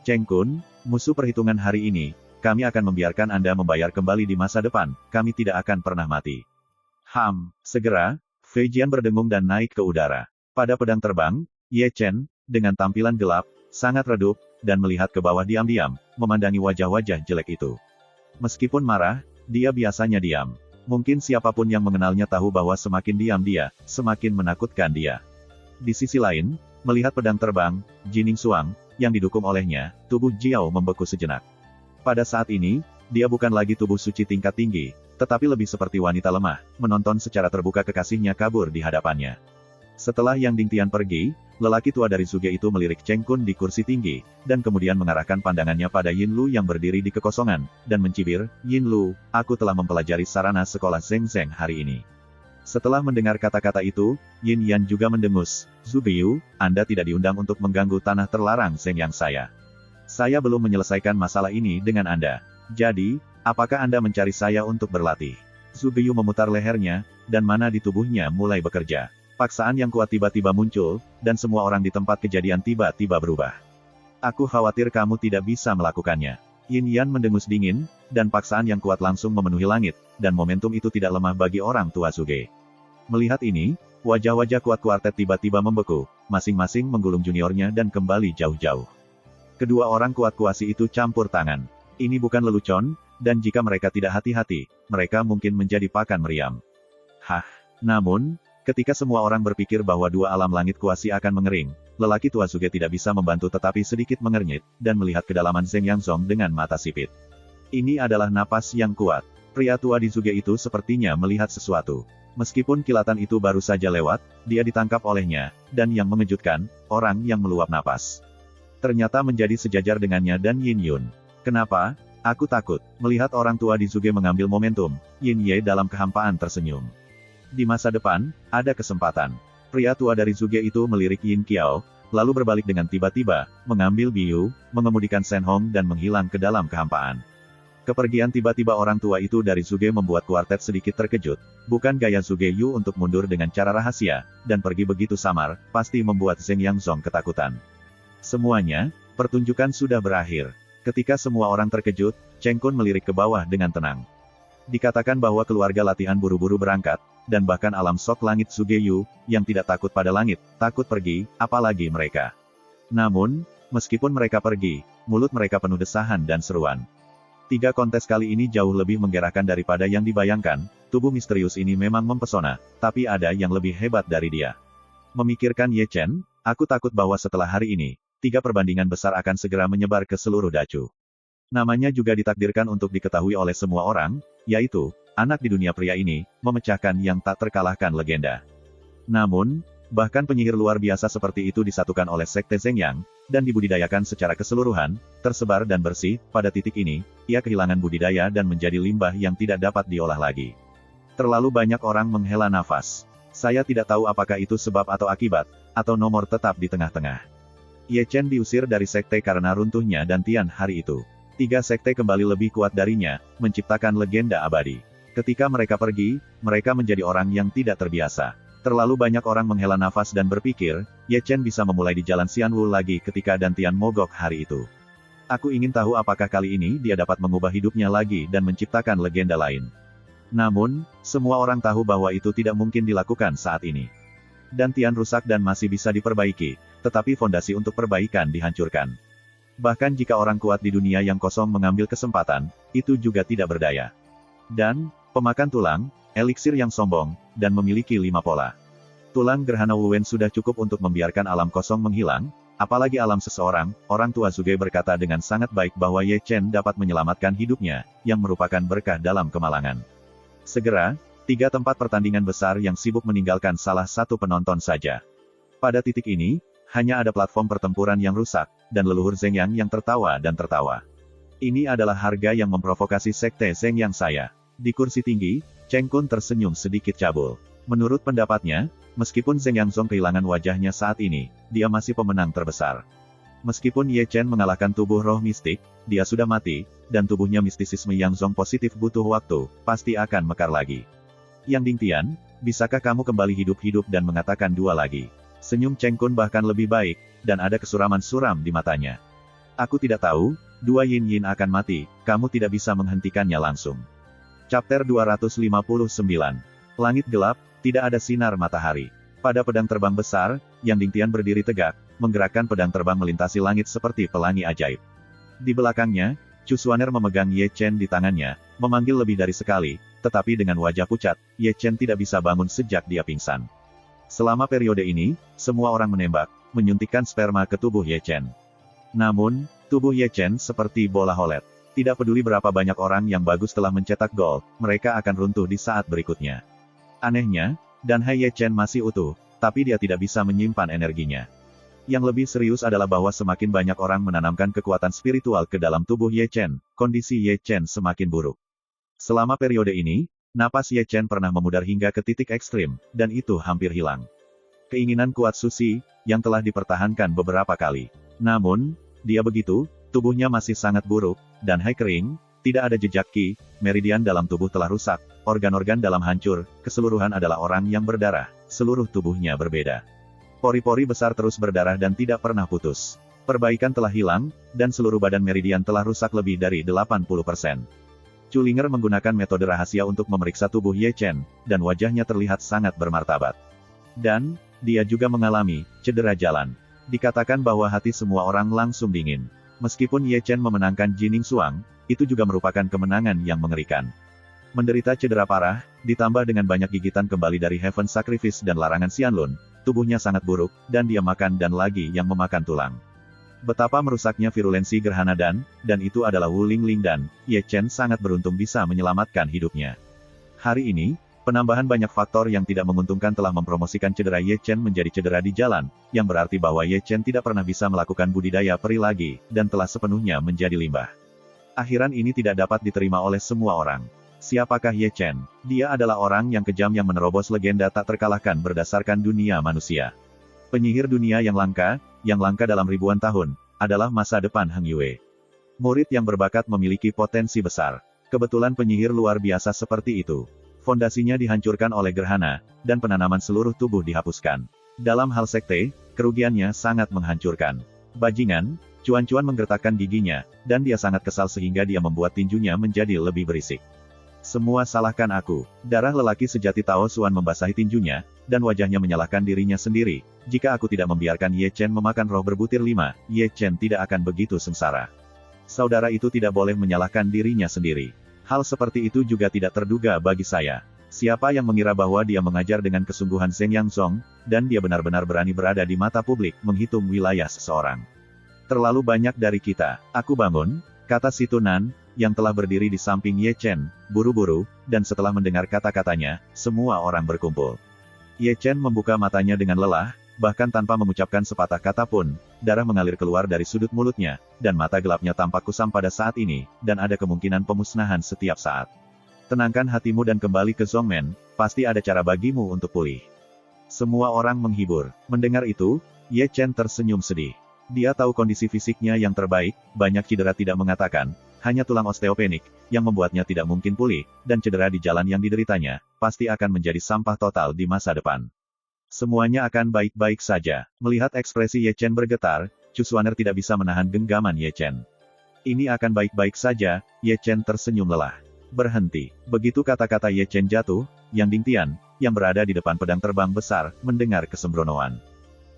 Cheng Kun, musuh perhitungan hari ini, kami akan membiarkan Anda membayar kembali di masa depan, kami tidak akan pernah mati. Segera, Fei Jian berdengung dan naik ke udara. Pada pedang terbang, Ye Chen, dengan tampilan gelap, sangat redup, dan melihat ke bawah diam-diam, memandangi wajah-wajah jelek itu. Meskipun marah, dia biasanya diam. Mungkin siapapun yang mengenalnya tahu bahwa semakin diam dia, semakin menakutkan dia. Di sisi lain, melihat pedang terbang, Jining Suang, yang didukung olehnya, tubuh Jiao membeku sejenak. Pada saat ini, dia bukan lagi tubuh suci tingkat tinggi, tetapi lebih seperti wanita lemah, menonton secara terbuka kekasihnya kabur di hadapannya. Setelah Yang Dingtian pergi, lelaki tua dari Zuge itu melirik Cheng Kun di kursi tinggi, dan kemudian mengarahkan pandangannya pada Yin Lu yang berdiri di kekosongan, dan mencibir, "Yin Lu, aku telah mempelajari sarana sekolah Zeng Zeng hari ini." Setelah mendengar kata-kata itu, Yin Yan juga mendengus, "Zuge Yu, Anda tidak diundang untuk mengganggu tanah terlarang Zeng Yang saya. Saya belum menyelesaikan masalah ini dengan Anda. Jadi, apakah Anda mencari saya untuk berlatih?" Zuge Yu memutar lehernya, dan mana di tubuhnya mulai bekerja. Paksaan yang kuat tiba-tiba muncul, dan semua orang di tempat kejadian tiba-tiba berubah. "Aku khawatir kamu tidak bisa melakukannya." Yin Yan mendengus dingin, dan paksaan yang kuat langsung memenuhi langit, dan momentum itu tidak lemah bagi orang tua Zuge. Melihat ini, wajah-wajah kuat kuartet tiba-tiba membeku, masing-masing menggulung juniornya dan kembali jauh-jauh. Kedua orang kuat kuasi itu campur tangan. Ini bukan lelucon, dan jika mereka tidak hati-hati, mereka mungkin menjadi pakan meriam. Namun, ketika semua orang berpikir bahwa dua alam langit kuasi akan mengering, lelaki tua Zuge tidak bisa membantu tetapi sedikit mengernyit, dan melihat kedalaman Zeng Yangzong dengan mata sipit. Ini adalah napas yang kuat. Pria tua di Zuge itu sepertinya melihat sesuatu. Meskipun kilatan itu baru saja lewat, dia ditangkap olehnya, dan yang mengejutkan, orang yang meluap napas. Ternyata menjadi sejajar dengannya dan Yin Yun. "Kenapa? Aku takut." Melihat orang tua di Zuge mengambil momentum, Yin Ye dalam kehampaan tersenyum. Di masa depan, ada kesempatan. Pria tua dari Zuge itu melirik Yin Qiao, lalu berbalik dengan tiba-tiba, mengambil Biu, mengemudikan Shen Hong dan menghilang ke dalam kehampaan. Kepergian tiba-tiba orang tua itu dari Zuge membuat kuartet sedikit terkejut. Bukan gaya Zuge Yu untuk mundur dengan cara rahasia, dan pergi begitu samar, pasti membuat Zeng Yangzong ketakutan. Semuanya, pertunjukan sudah berakhir. Ketika semua orang terkejut, Cheng Kun melirik ke bawah dengan tenang. Dikatakan bahwa keluarga latihan buru-buru berangkat, dan bahkan alam sok langit Zuge Yu, yang tidak takut pada langit, takut pergi, apalagi mereka. Namun, meskipun mereka pergi, mulut mereka penuh desahan dan seruan. 3 kontes kali ini jauh lebih menggerakkan daripada yang dibayangkan, tubuh misterius ini memang mempesona, tapi ada yang lebih hebat dari dia. Memikirkan Ye Chen, aku takut bahwa setelah hari ini, 3 perbandingan besar akan segera menyebar ke seluruh Dacu. Namanya juga ditakdirkan untuk diketahui oleh semua orang, yaitu, anak di dunia pria ini, memecahkan yang tak terkalahkan legenda. Namun, bahkan penyihir luar biasa seperti itu disatukan oleh Sekte Zeng Yang, dan dibudidayakan secara keseluruhan, tersebar dan bersih, pada titik ini, ia kehilangan budidaya dan menjadi limbah yang tidak dapat diolah lagi. Terlalu banyak orang menghela nafas. Saya tidak tahu apakah itu sebab atau akibat, atau nomor tetap di tengah-tengah. Ye Chen diusir dari sekte karena runtuhnya Dantian hari itu. 3 sekte kembali lebih kuat darinya, menciptakan legenda abadi. Ketika mereka pergi, mereka menjadi orang yang tidak terbiasa. Terlalu banyak orang menghela nafas dan berpikir, Ye Chen bisa memulai di Jalan Xianwu lagi ketika Dantian mogok hari itu. Aku ingin tahu apakah kali ini dia dapat mengubah hidupnya lagi dan menciptakan legenda lain. Namun, semua orang tahu bahwa itu tidak mungkin dilakukan saat ini. Dantian rusak dan masih bisa diperbaiki, tetapi fondasi untuk perbaikan dihancurkan. Bahkan jika orang kuat di dunia yang kosong mengambil kesempatan, itu juga tidak berdaya. Dan, pemakan tulang, eliksir yang sombong, dan memiliki 5 pola. Tulang gerhana Wu Wen sudah cukup untuk membiarkan alam kosong menghilang, apalagi alam seseorang. Orang tua Zuge berkata dengan sangat baik bahwa Ye Chen dapat menyelamatkan hidupnya, yang merupakan berkah dalam kemalangan. Segera, 3 tempat pertandingan besar yang sibuk meninggalkan salah satu penonton saja. Pada titik ini, hanya ada platform pertempuran yang rusak, dan leluhur Zeng Yang yang tertawa dan tertawa. Ini adalah harga yang memprovokasi sekte Zeng Yang saya. Di kursi tinggi, Cheng Kun tersenyum sedikit cabul. Menurut pendapatnya, meskipun Zheng Yangzong kehilangan wajahnya saat ini, dia masih pemenang terbesar. Meskipun Ye Chen mengalahkan tubuh roh mistik, dia sudah mati, dan tubuhnya mistisisme Yangzong positif butuh waktu, pasti akan mekar lagi. Yang Dingtian, bisakah kamu kembali hidup-hidup dan mengatakan dua lagi? Senyum Cheng Kun bahkan lebih baik, dan ada kesuraman suram di matanya. Aku tidak tahu, dua Yin Yin akan mati, kamu tidak bisa menghentikannya langsung. Chapter 259. Langit gelap, tidak ada sinar matahari. Pada pedang terbang besar, Yang Dingtian berdiri tegak, menggerakkan pedang terbang melintasi langit seperti pelangi ajaib. Di belakangnya, Chu Xuaner memegang Ye Chen di tangannya, memanggil lebih dari sekali, tetapi dengan wajah pucat, Ye Chen tidak bisa bangun sejak dia pingsan. Selama periode ini, semua orang menembak, menyuntikkan sperma ke tubuh Ye Chen. Namun, tubuh Ye Chen seperti bola holet. Tidak peduli berapa banyak orang yang bagus telah mencetak gol, mereka akan runtuh di saat berikutnya. Anehnya, Danhai Ye Chen masih utuh, tapi dia tidak bisa menyimpan energinya. Yang lebih serius adalah bahwa semakin banyak orang menanamkan kekuatan spiritual ke dalam tubuh Ye Chen, kondisi Ye Chen semakin buruk. Selama periode ini, napas Ye Chen pernah memudar hingga ke titik ekstrim, dan itu hampir hilang. Keinginan kuat Susi, yang telah dipertahankan beberapa kali. Namun, dia begitu, tubuhnya masih sangat buruk, dan hai kering, tidak ada jejak ki, meridian dalam tubuh telah rusak, organ-organ dalam hancur, keseluruhan adalah orang yang berdarah, seluruh tubuhnya berbeda. Pori-pori besar terus berdarah dan tidak pernah putus. Perbaikan telah hilang, dan seluruh badan meridian telah rusak lebih dari 80%. Chu Linger menggunakan metode rahasia untuk memeriksa tubuh Ye Chen, dan wajahnya terlihat sangat bermartabat. Dan, dia juga mengalami cedera jalan. Dikatakan bahwa hati semua orang langsung dingin. Meskipun Ye Chen memenangkan Jining Suang, itu juga merupakan kemenangan yang mengerikan. Menderita cedera parah, ditambah dengan banyak gigitan kembali dari Heaven Sacrifice dan larangan Xianlun, tubuhnya sangat buruk, dan dia makan dan lagi yang memakan tulang. Betapa merusaknya virulensi gerhana dan itu adalah Wu Lingling dan, Ye Chen sangat beruntung bisa menyelamatkan hidupnya. Hari ini, penambahan banyak faktor yang tidak menguntungkan telah mempromosikan cedera Ye Chen menjadi cedera di jalan, yang berarti bahwa Ye Chen tidak pernah bisa melakukan budidaya peri lagi, dan telah sepenuhnya menjadi limbah. Akhiran ini tidak dapat diterima oleh semua orang. Siapakah Ye Chen? Dia adalah orang yang kejam yang menerobos legenda tak terkalahkan berdasarkan dunia manusia. Penyihir dunia yang langka dalam ribuan tahun, adalah masa depan Heng Yue. Murid yang berbakat memiliki potensi besar. Kebetulan penyihir luar biasa seperti itu. Fondasinya dihancurkan oleh gerhana, dan penanaman seluruh tubuh dihapuskan. Dalam hal sekte, kerugiannya sangat menghancurkan. Bajingan, Cuan-Cuan menggertakkan giginya, dan dia sangat kesal sehingga dia membuat tinjunya menjadi lebih berisik. Semua salahkan aku. Darah lelaki sejati Tao Xuan membasahi tinjunya, dan wajahnya menyalahkan dirinya sendiri. Jika aku tidak membiarkan Ye Chen memakan roh berbutir 5, Ye Chen tidak akan begitu sengsara. Saudara itu tidak boleh menyalahkan dirinya sendiri. Hal seperti itu juga tidak terduga bagi saya. Siapa yang mengira bahwa dia mengajar dengan kesungguhan Zheng Yangzong, dan dia benar-benar berani berada di mata publik menghitung wilayah seseorang. Terlalu banyak dari kita. Aku bangun, kata si Tunan, yang telah berdiri di samping Ye Chen, buru-buru, dan setelah mendengar kata-katanya, semua orang berkumpul. Ye Chen membuka matanya dengan lelah, bahkan tanpa mengucapkan sepatah kata pun, darah mengalir keluar dari sudut mulutnya, dan mata gelapnya tampak kusam pada saat ini, dan ada kemungkinan pemusnahan setiap saat. Tenangkan hatimu dan kembali ke Zhongmen, pasti ada cara bagimu untuk pulih. Semua orang menghibur. Mendengar itu, Ye Chen tersenyum sedih. Dia tahu kondisi fisiknya yang terbaik, banyak cedera tidak mengatakan, hanya tulang osteopenik, yang membuatnya tidak mungkin pulih, dan cedera di jalan yang dideritanya, pasti akan menjadi sampah total di masa depan. Semuanya akan baik-baik saja. Melihat ekspresi Ye Chen bergetar, Chu Xuaner tidak bisa menahan genggaman Ye Chen. Ini akan baik-baik saja, Ye Chen tersenyum lelah. Berhenti. Begitu kata-kata Ye Chen jatuh, Yang Dingtian, yang berada di depan pedang terbang besar, mendengar kesembronoan.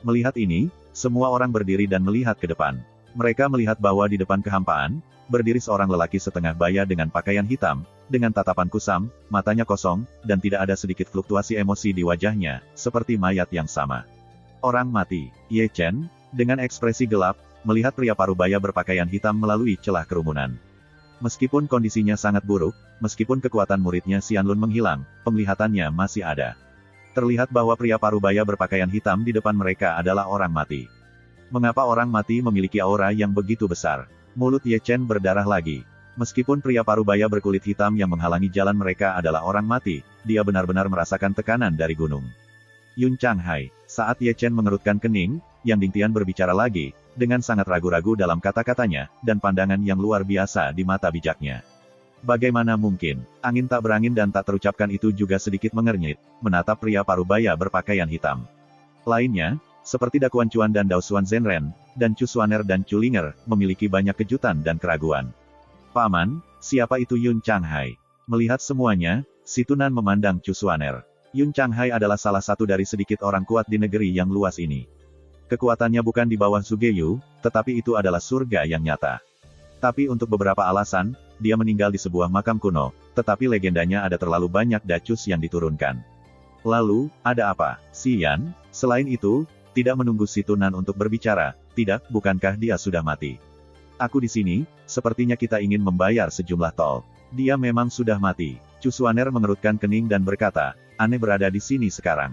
Melihat ini, semua orang berdiri dan melihat ke depan. Mereka melihat bahwa di depan kehampaan, berdiri seorang lelaki setengah baya dengan pakaian hitam, dengan tatapan kusam, matanya kosong, dan tidak ada sedikit fluktuasi emosi di wajahnya, seperti mayat yang sama. Orang mati. Ye Chen, dengan ekspresi gelap, melihat pria parubaya berpakaian hitam melalui celah kerumunan. Meskipun kondisinya sangat buruk, meskipun kekuatan muridnya Xianlun menghilang, penglihatannya masih ada. Terlihat bahwa pria parubaya berpakaian hitam di depan mereka adalah orang mati. Mengapa orang mati memiliki aura yang begitu besar? Mulut Ye Chen berdarah lagi. Meskipun pria parubaya berkulit hitam yang menghalangi jalan mereka adalah orang mati, dia benar-benar merasakan tekanan dari gunung. Yun Changhai. Saat Ye Chen mengerutkan kening, Yang Dingtian berbicara lagi, dengan sangat ragu-ragu dalam kata-katanya, dan pandangan yang luar biasa di mata bijaknya. Bagaimana mungkin? Angin tak berangin dan tak terucapkan itu juga sedikit mengernyit, menatap pria parubaya berpakaian hitam. Lainnya, seperti Dakuan Chuan dan Daosuan Zhenren, dan Chu Xuaner dan Chu Linger, memiliki banyak kejutan dan keraguan. Paman, siapa itu Yun Changhai? Melihat semuanya, si Tunan memandang Chu Xuaner. Yun Changhai adalah salah satu dari sedikit orang kuat di negeri yang luas ini. Kekuatannya bukan di bawah Zugeyu, tetapi itu adalah surga yang nyata. Tapi untuk beberapa alasan, dia meninggal di sebuah makam kuno, tetapi legendanya ada terlalu banyak dacus yang diturunkan. Lalu, ada apa? Si Yan? Selain itu, tidak menunggu si Tunan untuk berbicara, tidak, bukankah dia sudah mati? Aku di sini, sepertinya kita ingin membayar sejumlah tol. Dia memang sudah mati. Chu Xuaner mengerutkan kening dan berkata, aneh berada di sini sekarang.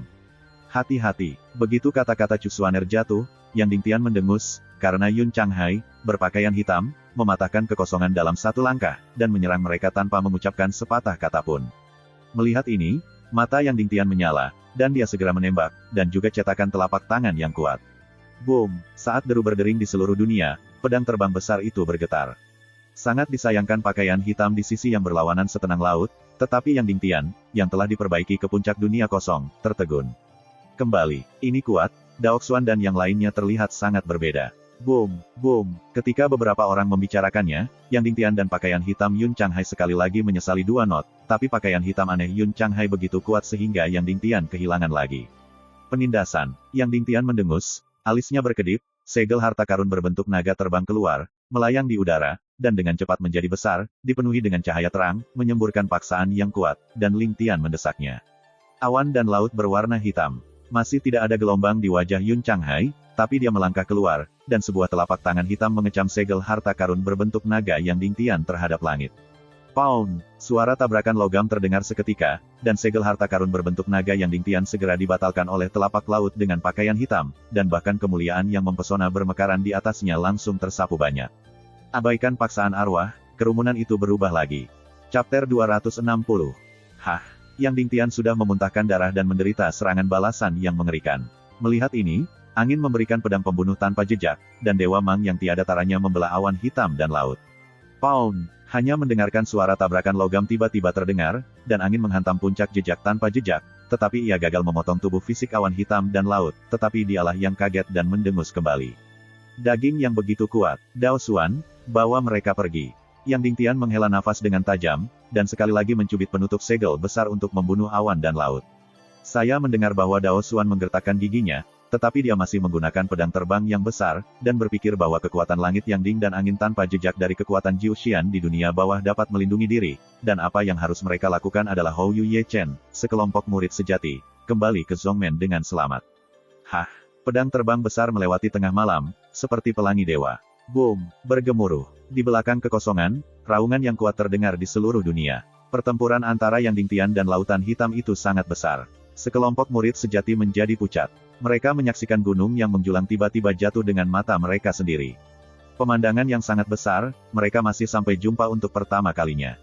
Hati-hati, begitu kata-kata Chu Xuaner jatuh, Yang Dingtian mendengus, karena Yun Changhai, berpakaian hitam, mematahkan kekosongan dalam satu langkah, dan menyerang mereka tanpa mengucapkan sepatah kata pun. Melihat ini, mata Yang Dingtian menyala, dan dia segera menembak, dan juga cetakan telapak tangan yang kuat. Boom! Saat deru berdering di seluruh dunia, pedang terbang besar itu bergetar. Sangat disayangkan pakaian hitam di sisi yang berlawanan setenang laut, tetapi Yang Dingtian, yang telah diperbaiki ke puncak dunia kosong, tertegun. Kembali, ini kuat, Daoxuan dan yang lainnya terlihat sangat berbeda. Boom, boom, ketika beberapa orang membicarakannya, Yang Dingtian dan pakaian hitam Yun Changhai sekali lagi menyesali dua not, tapi pakaian hitam aneh Yun Changhai begitu kuat sehingga Yang Dingtian kehilangan lagi. Penindasan, Yang Dingtian mendengus, alisnya berkedip, segel harta karun berbentuk naga terbang keluar, melayang di udara, dan dengan cepat menjadi besar, dipenuhi dengan cahaya terang, menyemburkan paksaan yang kuat, dan Ling Tian mendesaknya. Awan dan laut berwarna hitam. Masih tidak ada gelombang di wajah Yun Changhai, tapi dia melangkah keluar, dan sebuah telapak tangan hitam mengecam segel harta karun berbentuk naga Yang Dingtian terhadap langit. Pound! Suara tabrakan logam terdengar seketika, dan segel harta karun berbentuk naga Yang Dingtian segera dibatalkan oleh telapak laut dengan pakaian hitam, dan bahkan kemuliaan yang mempesona bermekaran di atasnya langsung tersapu banyak. Abaikan paksaan arwah, kerumunan itu berubah lagi. Chapter 260. Hah! Yang Dingtian sudah memuntahkan darah dan menderita serangan balasan yang mengerikan. Melihat ini, angin memberikan pedang pembunuh tanpa jejak, dan Dewa Mang yang tiada taranya membelah awan hitam dan laut. Pound! Hanya mendengarkan suara tabrakan logam tiba-tiba terdengar, dan angin menghantam puncak jejak tanpa jejak, tetapi ia gagal memotong tubuh fisik awan hitam dan laut, tetapi dialah yang kaget dan mendengus kembali. Daging yang begitu kuat, Daosuan, bawa mereka pergi. Yang Dingtian menghela nafas dengan tajam, dan sekali lagi mencubit penutup segel besar untuk membunuh awan dan laut. Saya mendengar bahwa Daosuan menggertakkan giginya, tetapi dia masih menggunakan pedang terbang yang besar, dan berpikir bahwa kekuatan langit yang ding dan angin tanpa jejak dari kekuatan Jiu Xian di dunia bawah dapat melindungi diri, dan apa yang harus mereka lakukan adalah Hou Yu Ye Chen, sekelompok murid sejati, kembali ke Zhongmen dengan selamat. Hah! Pedang terbang besar melewati tengah malam, seperti pelangi dewa. Boom! Bergemuruh. Di belakang kekosongan, raungan yang kuat terdengar di seluruh dunia. Pertempuran antara Yang Dingtian dan Lautan Hitam itu sangat besar. Sekelompok murid sejati menjadi pucat. Mereka menyaksikan gunung yang menjulang tiba-tiba jatuh dengan mata mereka sendiri. Pemandangan yang sangat besar, mereka masih sampai jumpa untuk pertama kalinya.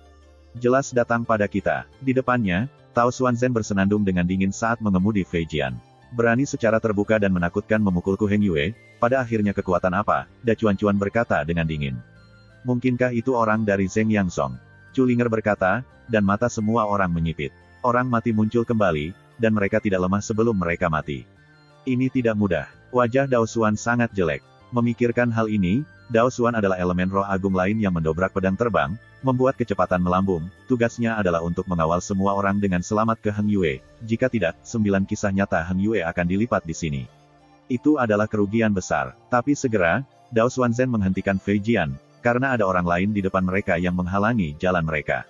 Jelas datang pada kita. Di depannya, Tao Xuanzhen bersenandung dengan dingin saat mengemudi Fei Jian. Berani secara terbuka dan menakutkan memukul Ku Heng Yue, pada akhirnya kekuatan apa? Da Cuan-Cuan berkata dengan dingin. Mungkinkah itu orang dari Zheng Yangsong? Chu Linger berkata, dan mata semua orang menyipit. Orang mati muncul kembali, dan mereka tidak lemah sebelum mereka mati. Ini tidak mudah. Wajah Daosuan sangat jelek. Memikirkan hal ini, Daosuan adalah elemen roh agung lain yang mendobrak pedang terbang, membuat kecepatan melambung. Tugasnya adalah untuk mengawal semua orang dengan selamat ke Heng Yue. Jika tidak, 9 kisah nyata Heng Yue akan dilipat di sini. Itu adalah kerugian besar. Tapi segera, Dao Xuanzhen menghentikan Fei Jian, karena ada orang lain di depan mereka yang menghalangi jalan mereka.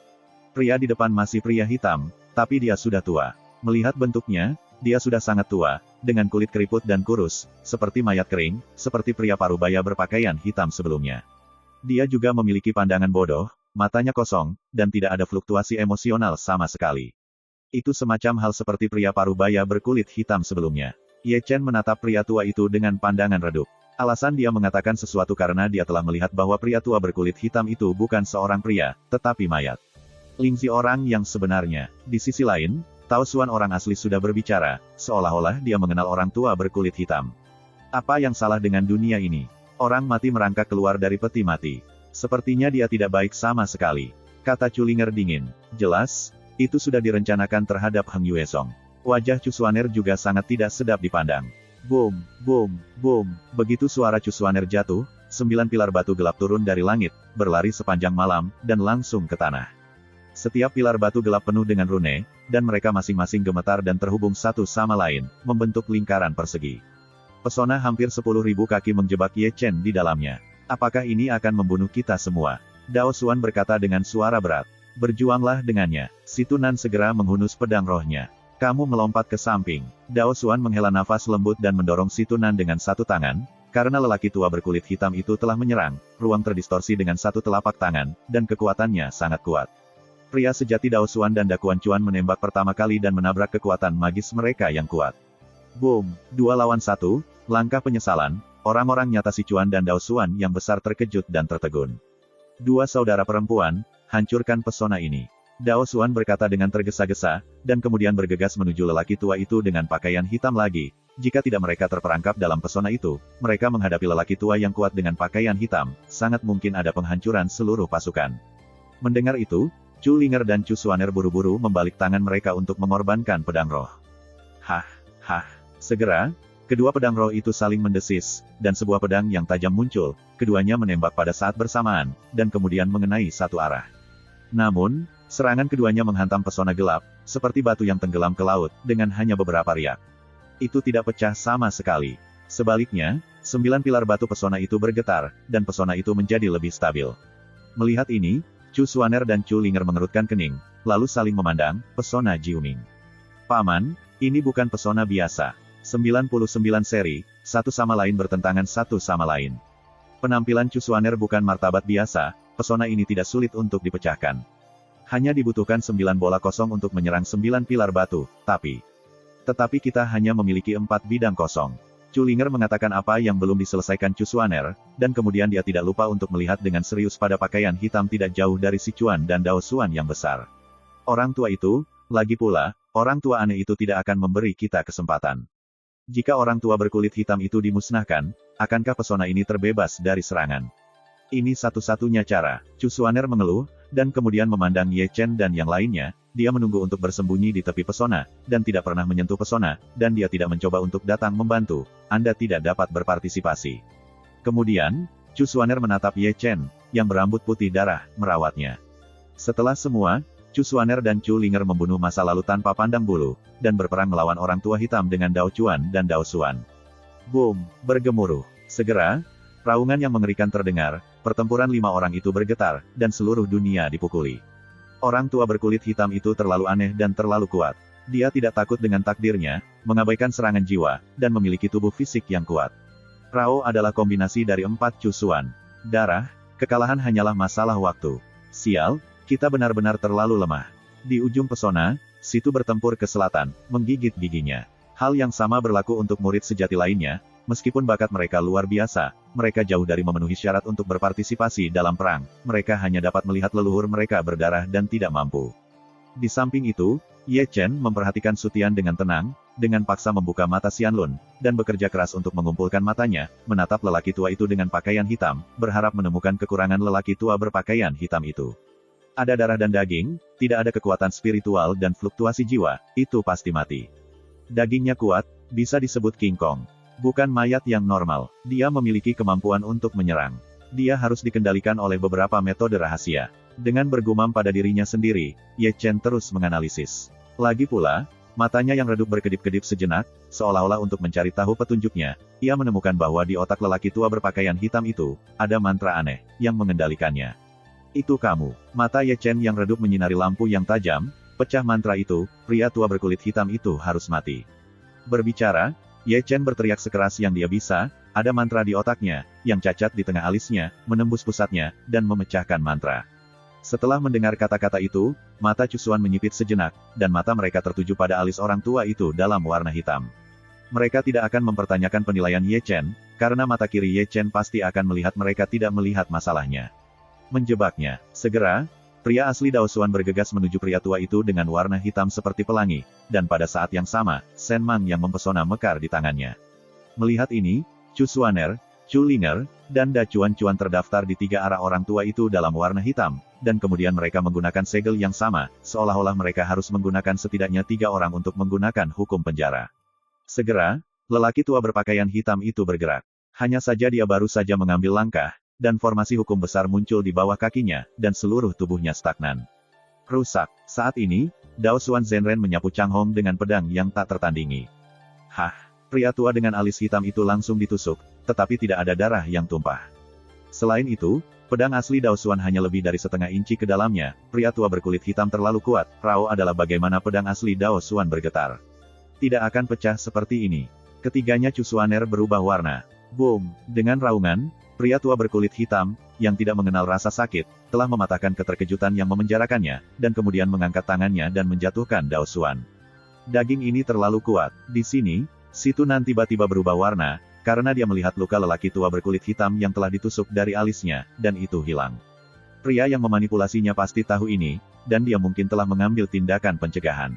Pria di depan masih pria hitam, tapi dia sudah tua. Melihat bentuknya, dia sudah sangat tua, dengan kulit keriput dan kurus, seperti mayat kering, seperti pria parubaya berpakaian hitam sebelumnya. Dia juga memiliki pandangan bodoh, matanya kosong, dan tidak ada fluktuasi emosional sama sekali. Itu semacam hal seperti pria parubaya berkulit hitam sebelumnya. Ye Chen menatap pria tua itu dengan pandangan redup. Alasan dia mengatakan sesuatu karena dia telah melihat bahwa pria tua berkulit hitam itu bukan seorang pria, tetapi mayat. Lingzi orang yang sebenarnya. Di sisi lain, Tao Xuan orang asli sudah berbicara, seolah-olah dia mengenal orang tua berkulit hitam. Apa yang salah dengan dunia ini? Orang mati merangkak keluar dari peti mati. Sepertinya dia tidak baik sama sekali. Kata Chulinger dingin. Jelas, itu sudah direncanakan terhadap Heng Yuesong. Wajah Cusuaner juga sangat tidak sedap dipandang. Boom, boom, boom. Begitu suara Cusuaner jatuh, 9 pilar batu gelap turun dari langit, berlari sepanjang malam, dan langsung ke tanah. Setiap pilar batu gelap penuh dengan rune, dan mereka masing-masing gemetar dan terhubung satu sama lain, membentuk lingkaran persegi. Pesona hampir 10.000 kaki menjebak Ye Chen di dalamnya. Apakah ini akan membunuh kita semua? Dao Xuan berkata dengan suara berat. Berjuanglah dengannya. Si Tunan segera menghunus pedang rohnya. Kamu melompat ke samping. Dao Xuan menghela nafas lembut dan mendorong si Tunan dengan satu tangan, karena lelaki tua berkulit hitam itu telah menyerang, ruang terdistorsi dengan satu telapak tangan, dan kekuatannya sangat kuat. Pria sejati Dao Xuan dan Dakuan Chuan menembak pertama kali dan menabrak kekuatan magis mereka yang kuat. Boom, 2 lawan 1, langkah penyesalan, orang-orang nyata si Chuan dan Dao Xuan yang besar terkejut dan tertegun. Dua saudara perempuan, hancurkan pesona ini. Dao Xuan berkata dengan tergesa-gesa, dan kemudian bergegas menuju lelaki tua itu dengan pakaian hitam lagi. Jika tidak mereka terperangkap dalam pesona itu, mereka menghadapi lelaki tua yang kuat dengan pakaian hitam, sangat mungkin ada penghancuran seluruh pasukan. Mendengar itu, Chu Linger dan Chu Suaner buru-buru membalik tangan mereka untuk mengorbankan pedang roh. Hah. Segera, kedua pedang roh itu saling mendesis, dan sebuah pedang yang tajam muncul, keduanya menembak pada saat bersamaan, dan kemudian mengenai satu arah. Namun, serangan keduanya menghantam pesona gelap, seperti batu yang tenggelam ke laut, dengan hanya beberapa riak. Itu tidak pecah sama sekali. Sebaliknya, 9 pilar batu pesona itu bergetar, dan pesona itu menjadi lebih stabil. Melihat ini, Chu Suaner dan Chu Linger mengerutkan kening, lalu saling memandang, pesona Jiuming. Paman, ini bukan pesona biasa. 99 seri, satu sama lain bertentangan satu sama lain. Penampilan Chu Suaner bukan martabat biasa, pesona ini tidak sulit untuk dipecahkan. Hanya dibutuhkan 9 bola kosong untuk menyerang 9 pilar batu, tetapi kita hanya memiliki 4 bidang kosong. Chu Linger mengatakan apa yang belum diselesaikan Chu Suaner, dan kemudian dia tidak lupa untuk melihat dengan serius pada pakaian hitam tidak jauh dari si Chuan dan Dao Xuan yang besar. Orang tua itu, lagi pula, orang tua aneh itu tidak akan memberi kita kesempatan. Jika orang tua berkulit hitam itu dimusnahkan, akankah pesona ini terbebas dari serangan? Ini satu-satunya cara. Chu Suaner mengeluh, dan kemudian memandang Ye Chen dan yang lainnya. Dia menunggu untuk bersembunyi di tepi pesona, dan tidak pernah menyentuh pesona, dan dia tidak mencoba untuk datang membantu. Anda tidak dapat berpartisipasi. Kemudian, Chu Suaner menatap Ye Chen, yang berambut putih darah, merawatnya. Setelah semua, Chu Suaner dan Chu Linger membunuh masa lalu tanpa pandang bulu, dan berperang melawan orang tua hitam dengan Dao Chuan dan Dao Xuan. Boom, bergemuruh. Segera, raungan yang mengerikan terdengar, pertempuran 5 orang itu bergetar, dan seluruh dunia dipukuli. Orang tua berkulit hitam itu terlalu aneh dan terlalu kuat. Dia tidak takut dengan takdirnya, mengabaikan serangan jiwa, dan memiliki tubuh fisik yang kuat. Rao adalah kombinasi dari 4 Chu Xuan. Darah, kekalahan hanyalah masalah waktu. Sial, kita benar-benar terlalu lemah. Di ujung pesona, Situ bertempur ke selatan, menggigit giginya. Hal yang sama berlaku untuk murid sejati lainnya, meskipun bakat mereka luar biasa, mereka jauh dari memenuhi syarat untuk berpartisipasi dalam perang, mereka hanya dapat melihat leluhur mereka berdarah dan tidak mampu. Di samping itu, Ye Chen memperhatikan Sutian dengan tenang, dengan paksa membuka mata Xianlun, dan bekerja keras untuk mengumpulkan matanya, menatap lelaki tua itu dengan pakaian hitam, berharap menemukan kekurangan lelaki tua berpakaian hitam itu. Ada darah dan daging, tidak ada kekuatan spiritual dan fluktuasi jiwa, itu pasti mati. Dagingnya kuat, bisa disebut King Kong. Bukan mayat yang normal, dia memiliki kemampuan untuk menyerang. Dia harus dikendalikan oleh beberapa metode rahasia. Dengan bergumam pada dirinya sendiri, Ye Chen terus menganalisis. Lagi pula, matanya yang redup berkedip-kedip sejenak, seolah-olah untuk mencari tahu petunjuknya, ia menemukan bahwa di otak lelaki tua berpakaian hitam itu, ada mantra aneh, yang mengendalikannya. Itu kamu. Mata Ye Chen yang redup menyinari lampu yang tajam, pecah mantra itu, pria tua berkulit hitam itu harus mati. Berbicara, Ye Chen berteriak sekeras yang dia bisa, ada mantra di otaknya, yang cacat di tengah alisnya, menembus pusatnya, dan memecahkan mantra. Setelah mendengar kata-kata itu, mata Chu Xuan menyipit sejenak, dan mata mereka tertuju pada alis orang tua itu dalam warna hitam. Mereka tidak akan mempertanyakan penilaian Ye Chen, karena mata kiri Ye Chen pasti akan melihat mereka tidak melihat masalahnya. Menjebaknya. Segera, pria asli Daosuan bergegas menuju pria tua itu dengan warna hitam seperti pelangi, dan pada saat yang sama, Shen Mang yang mempesona mekar di tangannya. Melihat ini, Chu Xuaner, Chu Linger, dan Da Chuan-Chuan terdaftar di 3 arah orang tua itu dalam warna hitam, dan kemudian mereka menggunakan segel yang sama, seolah-olah mereka harus menggunakan setidaknya 3 orang untuk menggunakan hukum penjara. Segera, lelaki tua berpakaian hitam itu bergerak. Hanya saja dia baru saja mengambil langkah, dan formasi hukum besar muncul di bawah kakinya, dan seluruh tubuhnya stagnan. Rusak. Saat ini, Daosuan Zhenren menyapu Chang Hong dengan pedang yang tak tertandingi. Hah! Pria tua dengan alis hitam itu langsung ditusuk, tetapi tidak ada darah yang tumpah. Selain itu, pedang asli Daosuan hanya lebih dari setengah inci ke dalamnya. Pria tua berkulit hitam terlalu kuat. Rao adalah bagaimana pedang asli Daosuan bergetar. Tidak akan pecah seperti ini. Ketiganya Chu Xuaner berubah warna. Boom! Dengan raungan, pria tua berkulit hitam, yang tidak mengenal rasa sakit, telah mematahkan keterkejutan yang memenjarakannya, dan kemudian mengangkat tangannya dan menjatuhkan Daosuan. Daging ini terlalu kuat. Di sini, si Tunan tiba-tiba berubah warna, karena dia melihat luka lelaki tua berkulit hitam yang telah ditusuk dari alisnya, dan itu hilang. Pria yang memanipulasinya pasti tahu ini, dan dia mungkin telah mengambil tindakan pencegahan.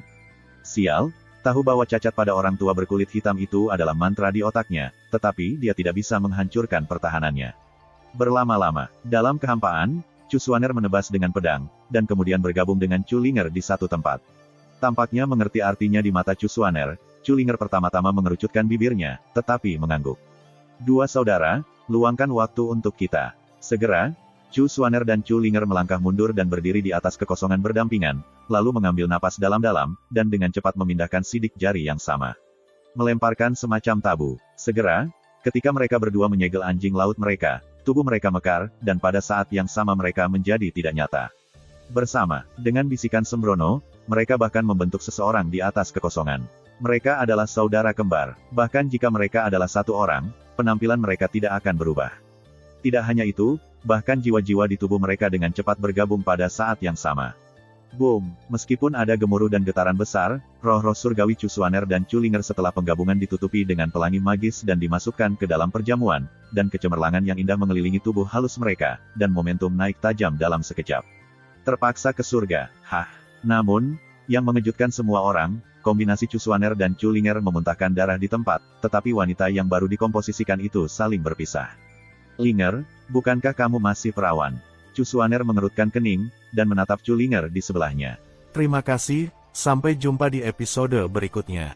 Sial! Tahu bahwa cacat pada orang tua berkulit hitam itu adalah mantra di otaknya, tetapi dia tidak bisa menghancurkan pertahanannya. Berlama-lama, dalam kehampaan, Chu Xuaner menebas dengan pedang, dan kemudian bergabung dengan Chu Linger di satu tempat. Tampaknya mengerti artinya di mata Chu Xuaner, Chu Linger pertama-tama mengerucutkan bibirnya, tetapi mengangguk. Dua saudara, luangkan waktu untuk kita. Segera, Chu Xuaner dan Chu Linger melangkah mundur dan berdiri di atas kekosongan berdampingan, lalu mengambil napas dalam-dalam, dan dengan cepat memindahkan sidik jari yang sama. Melemparkan semacam tabu. Segera, ketika mereka berdua menyegel anjing laut mereka, tubuh mereka mekar, dan pada saat yang sama mereka menjadi tidak nyata. Bersama, dengan bisikan sembrono, mereka bahkan membentuk seseorang di atas kekosongan. Mereka adalah saudara kembar. Bahkan jika mereka adalah satu orang, penampilan mereka tidak akan berubah. Tidak hanya itu, bahkan jiwa-jiwa di tubuh mereka dengan cepat bergabung pada saat yang sama. Boom! Meskipun ada gemuruh dan getaran besar, roh-roh surgawi Chu Xuaner dan Chu Linger setelah penggabungan ditutupi dengan pelangi magis dan dimasukkan ke dalam perjamuan, dan kecemerlangan yang indah mengelilingi tubuh halus mereka, dan momentum naik tajam dalam sekejap. Terpaksa ke surga, hah! Namun, yang mengejutkan semua orang, kombinasi Chu Xuaner dan Chu Linger memuntahkan darah di tempat, tetapi wanita yang baru dikomposisikan itu saling berpisah. Linger, bukankah kamu masih perawan? Chu Xuaner mengerutkan kening, dan menatap Chu Linger di sebelahnya. Terima kasih, sampai jumpa di episode berikutnya.